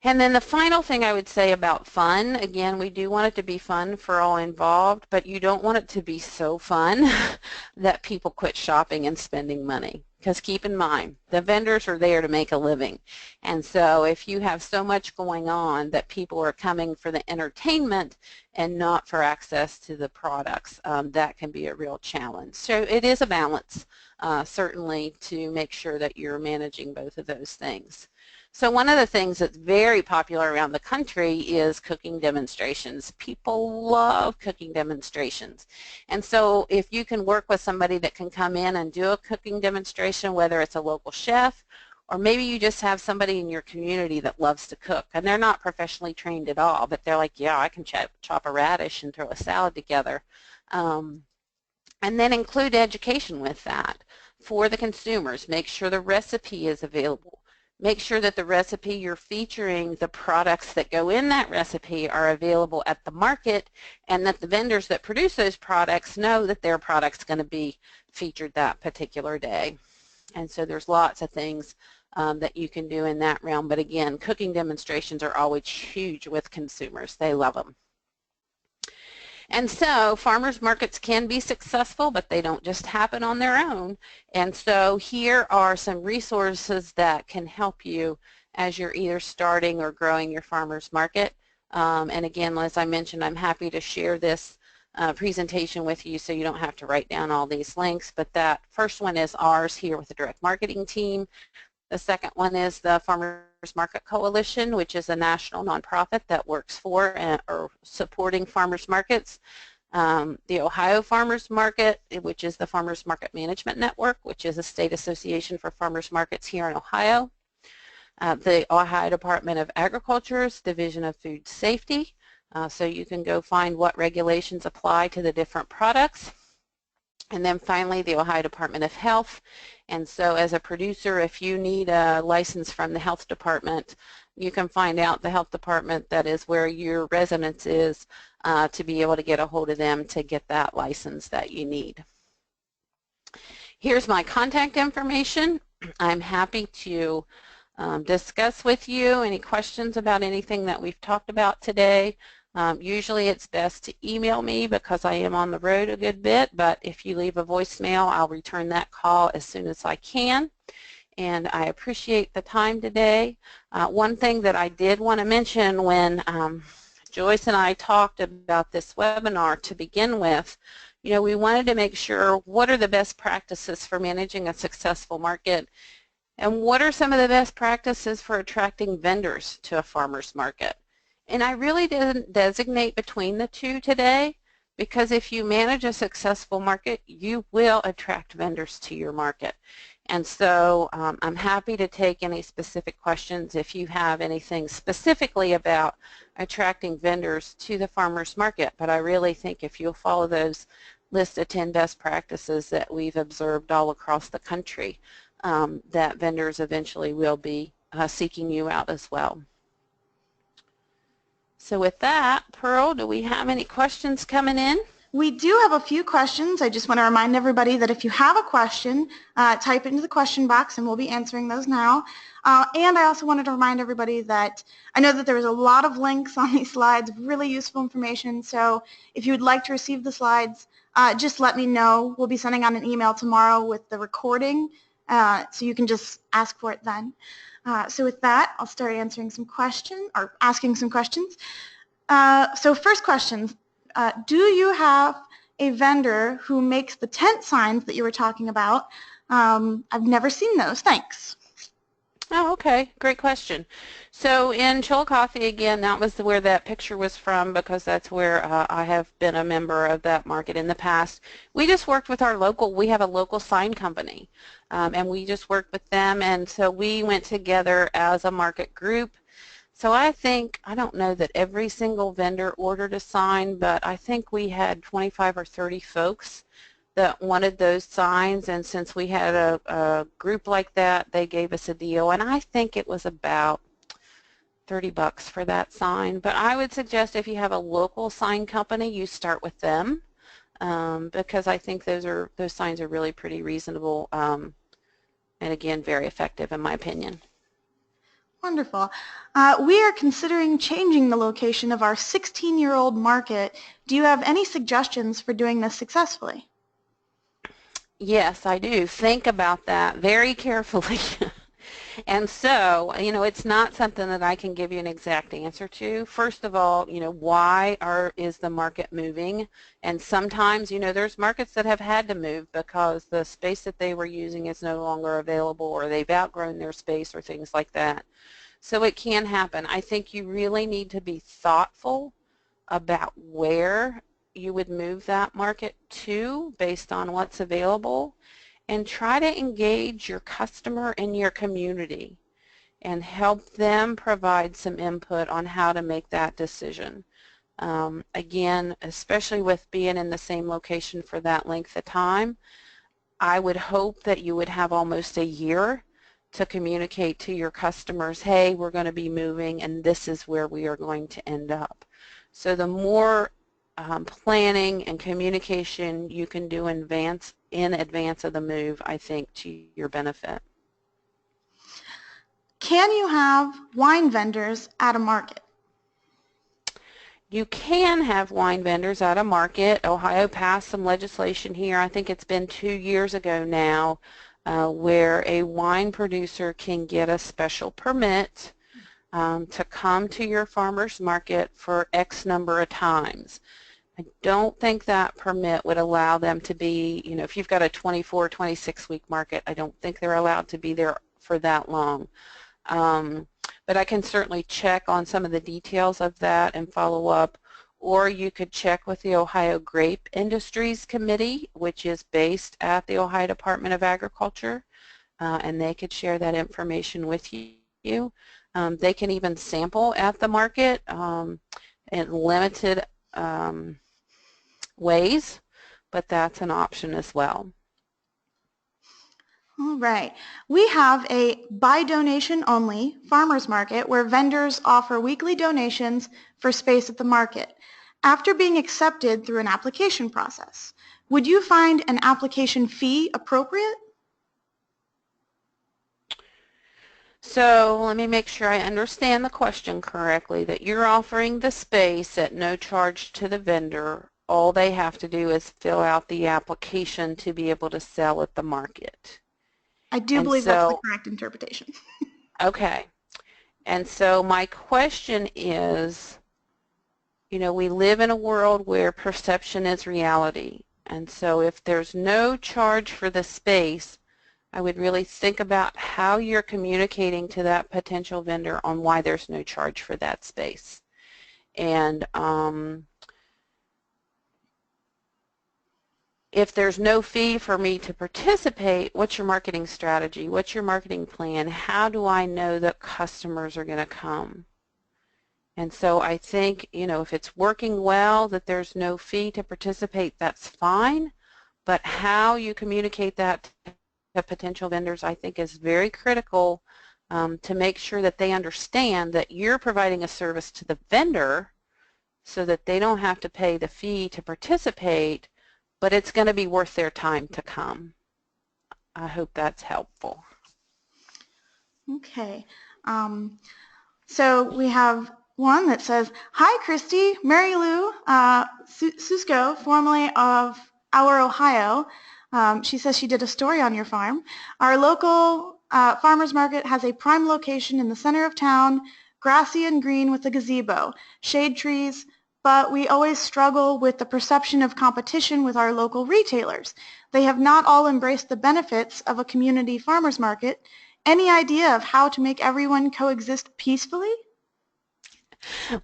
And then the final thing I would say about fun, again, we do want it to be fun for all involved, but you don't want it to be so fun that people quit shopping and spending money. Because keep in mind, the vendors are there to make a living. And so if you have so much going on that people are coming for the entertainment and not for access to the products, that can be a real challenge. So it is a balance, certainly, to make sure that you're managing both of those things. So one of the things that's very popular around the country is cooking demonstrations. People love cooking demonstrations. And so if you can work with somebody that can come in and do a cooking demonstration, whether it's a local chef, or maybe you just have somebody in your community that loves to cook, and they're not professionally trained at all, but they're like, yeah, I can chop a radish and throw a salad together. And then include education with that for the consumers. Make sure the recipe is available. Make sure that the recipe you're featuring, the products that go in that recipe are available at the market, and that the vendors that produce those products know that their product's going to be featured that particular day. And so there's lots of things that you can do in that realm. But again, cooking demonstrations are always huge with consumers. They love them. And so farmers markets can be successful, but they don't just happen on their own. And so here are some resources that can help you as you're either starting or growing your farmers market. And again, as I mentioned, I'm happy to share this presentation with you so you don't have to write down all these links. But that first one is ours here with the direct marketing team. The second one is the Farmers Market Coalition, which is a national nonprofit that works for or supporting farmers markets. The Ohio Farmers Market, which is the Farmers Market Management Network, which is a state association for farmers markets here in Ohio. The Ohio Department of Agriculture's Division of Food Safety, so you can go find what regulations apply to the different products. And then finally, the Ohio Department of Health. And so as a producer, if you need a license from the health department, you can find out the health department that is where your residence is to be able to get a hold of them to get that license that you need. Here's my contact information. I'm happy to discuss with you any questions about anything that we've talked about today. Usually it's best to email me because I am on the road a good bit, but if you leave a voicemail, I'll return that call as soon as I can. And I appreciate the time today. One thing that I did want to mention when Joyce and I talked about this webinar to begin with, you know, we wanted to make sure what are the best practices for managing a successful market, and what are some of the best practices for attracting vendors to a farmer's market. And I really didn't designate between the two today because if you manage a successful market, you will attract vendors to your market. And so I'm happy to take any specific questions if you have anything specifically about attracting vendors to the farmers market. But I really think if you'll follow those list of 10 best practices that we've observed all across the country, that vendors eventually will be seeking you out as well. So with that, Pearl, do we have any questions coming in? We do have a few questions. I just want to remind everybody that if you have a question, type it into the question box and we'll be answering those now. And I also wanted to remind everybody that I know that there was a lot of links on these slides, really useful information. So if you would like to receive the slides, just let me know. We'll be sending out an email tomorrow with the recording, so you can just ask for it then. So with that, I'll start answering some questions or asking some questions. So first question. Do you have a vendor who makes the tent signs that you were talking about? I've never seen those. Thanks. Oh, okay. Great question. So in Chillicothe, again, that was where that picture was from, because that's where I have been a member of that market in the past. We just worked with we have a local sign company, and we just worked with them, and so we went together as a market group. So I don't know that every single vendor ordered a sign, but I think we had 25 or 30 folks that wanted those signs, and since we had a group like that, they gave us a deal, and I think it was about $30 for that sign. But I would suggest if you have a local sign company, you start with them, because I think those signs are really pretty reasonable, and again, very effective in my opinion. Wonderful. We are considering changing the location of our 16-year-old market. Do you have any suggestions for doing this successfully? Yes, I do. Think about that very carefully. And so, it's not something that I can give you an exact answer to. First of all, why is the market moving? And sometimes, there's markets that have had to move because the space that they were using is no longer available, or they've outgrown their space, or things like that. So it can happen. I think you really need to be thoughtful about where you would move that market to based on what's available, and try to engage your customer and your community and help them provide some input on how to make that decision. Again, especially with being in the same location for that length of time, I would hope that you would have almost a year to communicate to your customers, hey, we're going to be moving and this is where we are going to end up. So the more planning and communication you can do in advance of the move, I think, to your benefit. Can you have wine vendors at a market? You can have wine vendors at a market. Ohio passed some legislation here, I think it's been 2 years ago now, where a wine producer can get a special permit to come to your farmer's market for X number of times. I don't think that permit would allow them to be, if you've got a 24, 26-week market, I don't think they're allowed to be there for that long. But I can certainly check on some of the details of that and follow up. Or you could check with the Ohio Grape Industries Committee, which is based at the Ohio Department of Agriculture, and they could share that information with you. They can even sample at the market in limited ways, but that's an option as well. All right. We have a by donation only farmers market where vendors offer weekly donations for space at the market after being accepted through an application process. Would you find an application fee appropriate? So let me make sure I understand the question correctly, that you're offering the space at no charge to the vendor. All they have to do is fill out the application to be able to sell at the market. I do believe that's the correct interpretation. Okay. And so my question is, we live in a world where perception is reality. And so if there's no charge for the space, I would really think about how you're communicating to that potential vendor on why there's no charge for that space. And if there's no fee for me to participate, what's your marketing strategy? What's your marketing plan? How do I know that customers are going to come? And so I think, if it's working well, that there's no fee to participate, that's fine. But how you communicate that to potential vendors, I think, is very critical to make sure that they understand that you're providing a service to the vendor so that they don't have to pay the fee to participate, but it's going to be worth their time to come. I hope that's helpful. Okay. So we have one that says, "Hi, Christy, Mary Lou Susko, formerly of Our Ohio." She says she did a story on your farm. "Our local farmers market has a prime location in the center of town, grassy and green with a gazebo, shade trees, but we always struggle with the perception of competition with our local retailers. They have not all embraced the benefits of a community farmers market. Any idea of how to make everyone coexist peacefully?"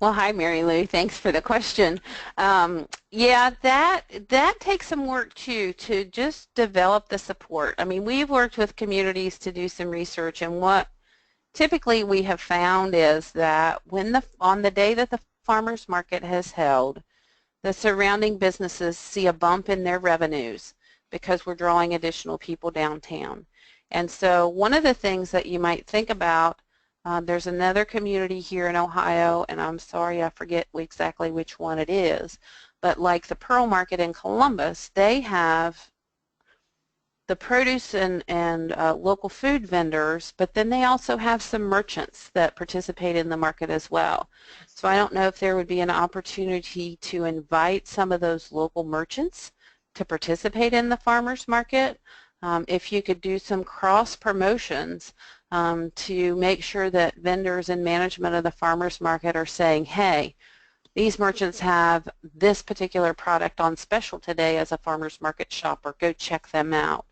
Well, hi, Mary Lou. Thanks for the question. Yeah, that takes some work too, to just develop the support. I mean, we've worked with communities to do some research, and what typically we have found is that on the day that the farmers market has held, the surrounding businesses see a bump in their revenues because we're drawing additional people downtown. And so one of the things that you might think about, there's another community here in Ohio, and I'm sorry I forget exactly which one it is, but like the Pearl Market in Columbus, they have the produce and local food vendors, but then they also have some merchants that participate in the market as well. So I don't know if there would be an opportunity to invite some of those local merchants to participate in the farmers market. If you could do some cross promotions to make sure that vendors and management of the farmers market are saying, hey, these merchants have this particular product on special today as a farmer's market shopper. Go check them out.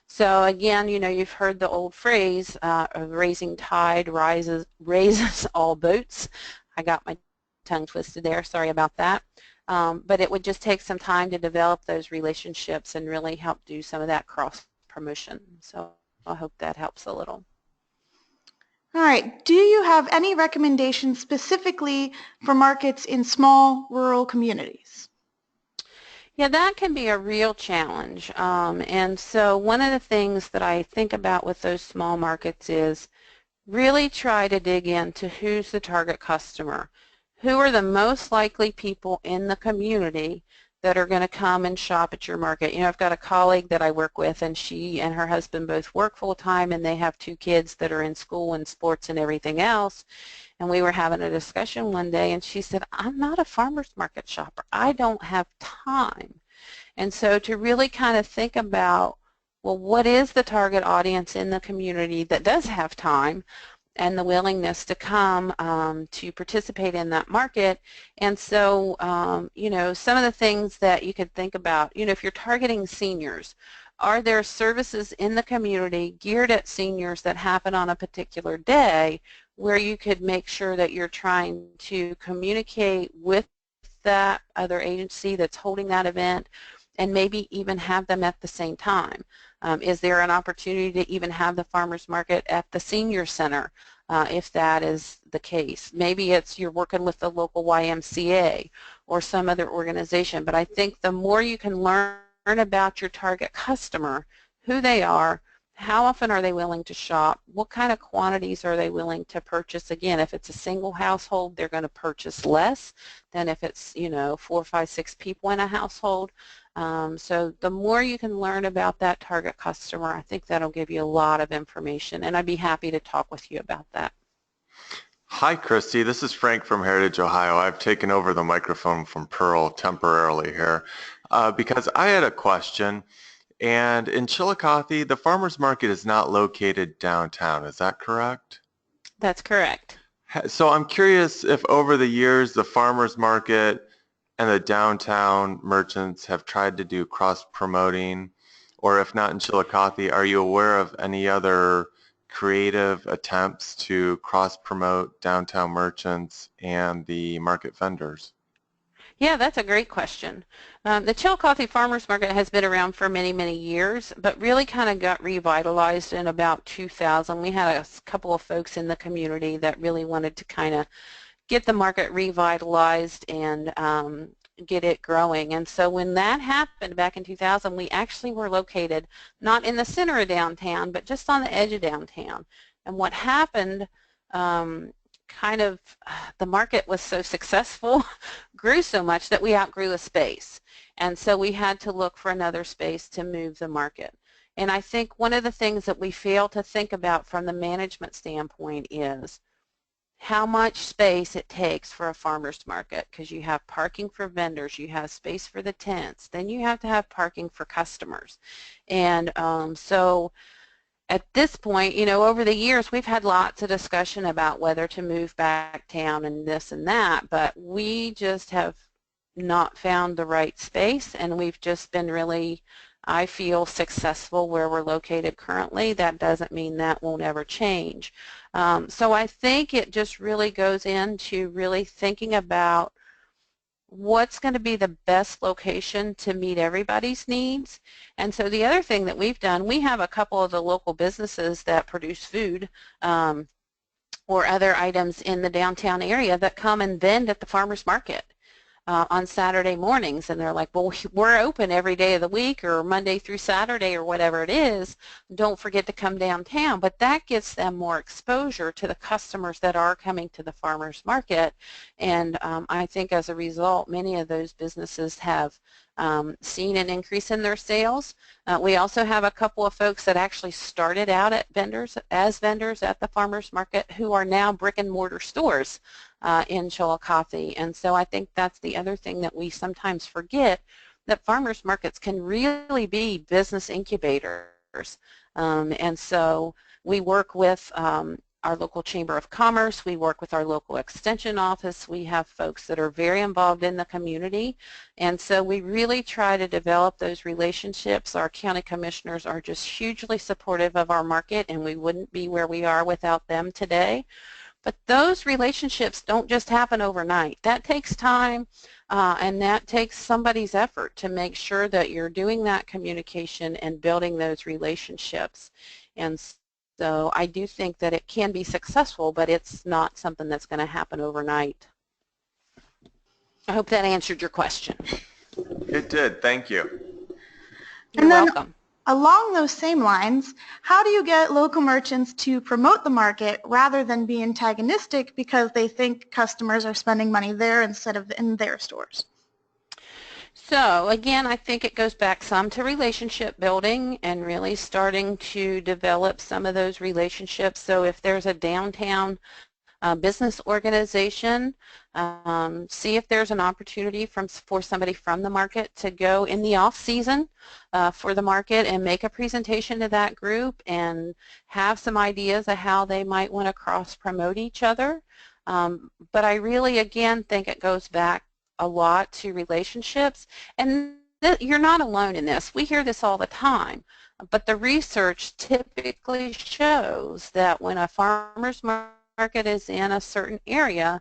So again, you've heard the old phrase, a rising tide raises all boats. I got my tongue twisted there. Sorry about that. But it would just take some time to develop those relationships and really help do some of that cross promotion. So I hope that helps a little. All right. Do you have any recommendations specifically for markets in small rural communities? Yeah, that can be a real challenge. And so one of the things that I think about with those small markets is really try to dig into who's the target customer. Who are the most likely people in the community that are going to come and shop at your market? I've got a colleague that I work with, and she and her husband both work full-time, and they have 2 kids that are in school and sports and everything else. And we were having a discussion one day, and she said, I'm not a farmer's market shopper. I don't have time. And so to really kind of think about, well, what is the target audience in the community that does have time and the willingness to come to participate in that market? And so, some of the things that you could think about, if you're targeting seniors, are there services in the community geared at seniors that happen on a particular day where you could make sure that you're trying to communicate with that other agency that's holding that event and maybe even have them at the same time? Is there an opportunity to even have the farmers market at the senior center if that is the case? Maybe it's you're working with the local YMCA or some other organization, but I think the more you can learn about your target customer, who they are, how often are they willing to shop, what kind of quantities are they willing to purchase. Again, if it's a single household, they're going to purchase less than if it's 4, 5, 6 people in a household. So the more you can learn about that target customer, I think that'll give you a lot of information, and I'd be happy to talk with you about that. Hi, Christy. This is Frank from Heritage, Ohio. I've taken over the microphone from Pearl temporarily here because I had a question. And in Chillicothe, the farmers market is not located downtown. Is that correct? That's correct. So I'm curious if over the years the farmers market and the downtown merchants have tried to do cross-promoting, or if not in Chillicothe, are you aware of any other creative attempts to cross-promote downtown merchants and the market vendors? Yeah, that's a great question. The Chillicothe Farmers Market has been around for many, many years, but really kind of got revitalized in about 2000. We had a couple of folks in the community that really wanted to kind of get the market revitalized and get it growing. And so when that happened back in 2000, we actually were located not in the center of downtown, but just on the edge of downtown. And what happened, kind of the market was so successful, grew so much that we outgrew a space. And so we had to look for another space to move the market. And I think one of the things that we fail to think about from the management standpoint is how much space it takes for a farmer's market, because you have parking for vendors, you have space for the tents, then you have to have parking for customers. And so at this point, you know, over the years, we've had lots of discussion about whether to move back town and this and that, but we just have not found the right space, and we've just been really, I feel, successful where we're located currently. That doesn't mean that won't ever change. So I think it just really goes into really thinking about what's going to be the best location to meet everybody's needs. And so the other thing that we've done, we have a couple of the local businesses that produce food or other items in the downtown area that come and vend at the farmers market on Saturday mornings, and they're like, well, we're open every day of the week or Monday through Saturday or whatever it is. Don't forget to come downtown. But that gives them more exposure to the customers that are coming to the farmers market, and I think as a result, many of those businesses have seen an increase in their sales. We also have a couple of folks that actually started out as vendors at the farmers market who are now brick and mortar stores in Chillicothe. And so I think that's the other thing that we sometimes forget, that farmers markets can really be business incubators. And so we work with our local Chamber of Commerce, we work with our local extension office, we have folks that are very involved in the community, and so we really try to develop those relationships. Our county commissioners are just hugely supportive of our market, and we wouldn't be where we are without them today. But those relationships don't just happen overnight. That takes time, and that takes somebody's effort to make sure that you're doing that communication and building those relationships. And so I do think that it can be successful, but it's not something that's going to happen overnight. I hope that answered your question. It did. Thank you. You're welcome. Along those same lines, how do you get local merchants to promote the market rather than be antagonistic because they think customers are spending money there instead of in their stores? So again, I think it goes back some to relationship building and really starting to develop some of those relationships. So if there's a downtown business organization, see if there's an opportunity for somebody from the market to go in the off season for the market and make a presentation to that group and have some ideas of how they might want to cross promote each other. But I really, again, think it goes back a lot to relationships, and you're not alone in this. We hear this all the time, but the research typically shows that when a farmer's market is in a certain area,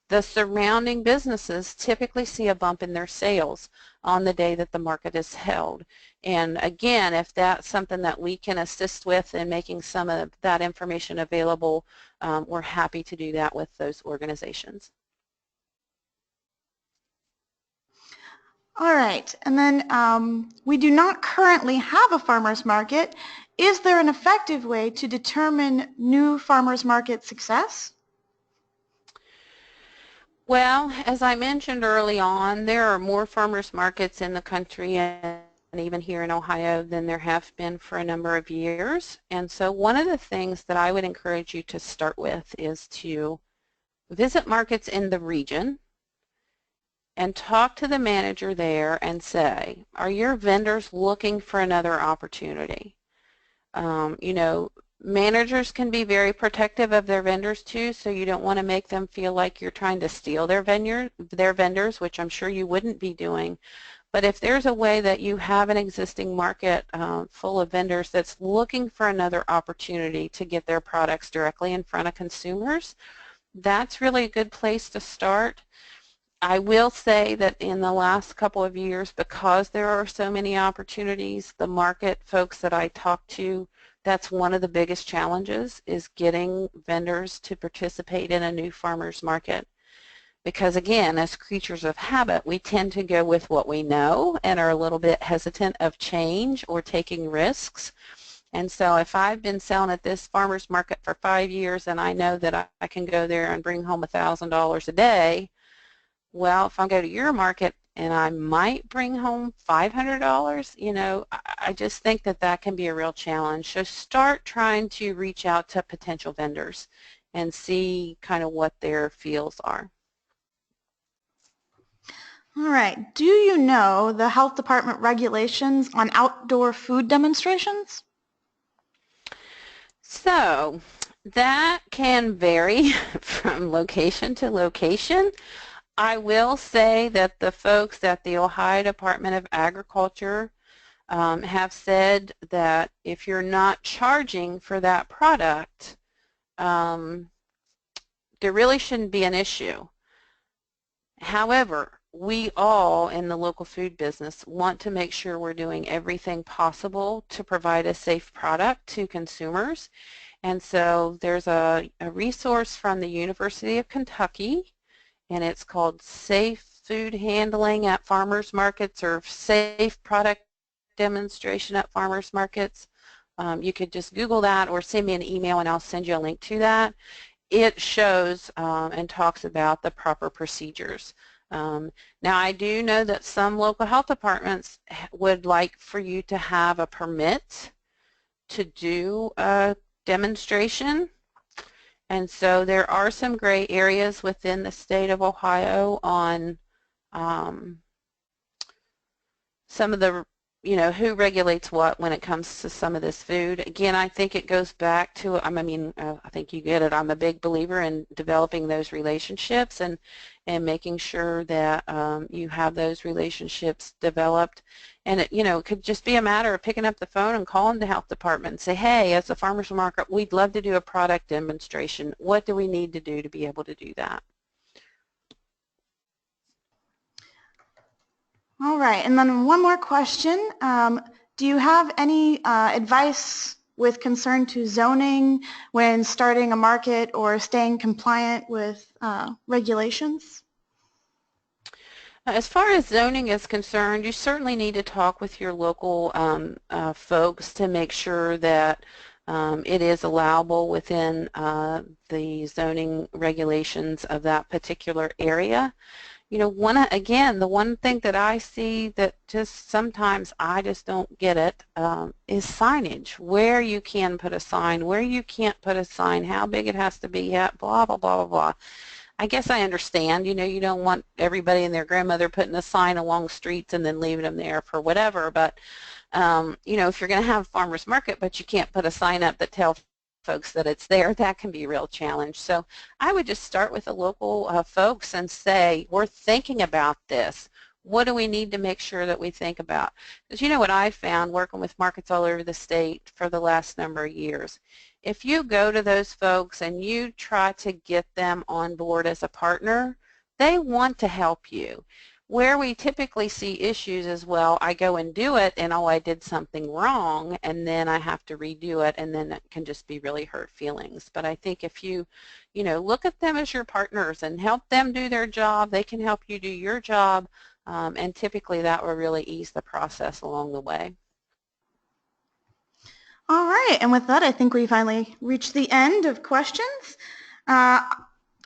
the surrounding businesses typically see a bump in their sales on the day that the market is held. And again, if that's something that we can assist with in making some of that information available, we're happy to do that with those organizations. All right, and then we do not currently have a farmer's market. Is there an effective way to determine new farmer's market success? Well, as I mentioned early on, there are more farmers markets in the country and even here in Ohio than there have been for a number of years. And so one of the things that I would encourage you to start with is to visit markets in the region and talk to the manager there and say, are your vendors looking for another opportunity? You know, managers can be very protective of their vendors too, so you don't want to make them feel like you're trying to steal their vendors, which I'm sure you wouldn't be doing. But if there's a way that you have an existing market full of vendors that's looking for another opportunity to get their products directly in front of consumers, that's really a good place to start. I will say that in the last couple of years, because there are so many opportunities, the market folks that I talk to, that's one of the biggest challenges is getting vendors to participate in a new farmers market. Because again, as creatures of habit, we tend to go with what we know and are a little bit hesitant of change or taking risks. And so if I've been selling at this farmer's market for 5 years and I know that I can go there and bring home $1,000 a day, well, if I go to your market and I might bring home $500, you know, I just think that that can be a real challenge. So start trying to reach out to potential vendors and see kind of what their feels are. All right. Do you know the health department regulations on outdoor food demonstrations? So that can vary from location to location. I will say that the folks at the Ohio Department of Agriculture have said that if you're not charging for that product, there really shouldn't be an issue. However, we all in the local food business want to make sure we're doing everything possible to provide a safe product to consumers. And so there's a resource from the University of Kentucky, and it's called Safe Food Handling at Farmers Markets, or Safe Product Demonstration at Farmers Markets. You could just Google that or send me an email and I'll send you a link to that. It shows and talks about the proper procedures. Now I do know that some local health departments would like for you to have a permit to do a demonstration, and so there are some gray areas within the state of Ohio on some of the, you know, who regulates what when it comes to some of this food. Again, I think it goes back to, I think you get it, I'm a big believer in developing those relationships and making sure that you have those relationships developed. And it, you know, it could just be a matter of picking up the phone and calling the health department and say, hey, as a farmer's market, we'd love to do a product demonstration. What do we need to do to be able to do that? All right, and then one more question. Do you have any advice with concern to zoning when starting a market or staying compliant with regulations? As far as zoning is concerned, you certainly need to talk with your local folks to make sure that it is allowable within the zoning regulations of that particular area. You know, the one thing that I see that just sometimes I just don't get it is signage. Where you can put a sign, where you can't put a sign, how big it has to be, blah, blah, blah, blah, blah. I guess I understand, you know, you don't want everybody and their grandmother putting a sign along streets and then leaving them there for whatever, but, you know, if you're going to have a farmer's market but you can't put a sign up that tells folks that it's there, that can be a real challenge. So I would just start with the local folks and say, we're thinking about this. What do we need to make sure that we think about? Because you know what I found working with markets all over the state for the last number of years, if you go to those folks and you try to get them on board as a partner, they want to help you. Where we typically see issues is, well, I go and do it and, oh, I did something wrong and then I have to redo it, and then it can just be really hurt feelings. But I think if you know, look at them as your partners and help them do their job, they can help you do your job, and typically that will really ease the process along the way. All right, and with that, I think we finally reached the end of questions.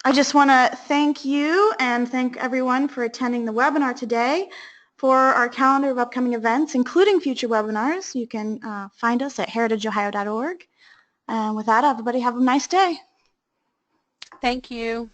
I just want to thank you and thank everyone for attending the webinar today. For our calendar of upcoming events, including future webinars, you can find us at heritageohio.org. And with that, everybody have a nice day. Thank you.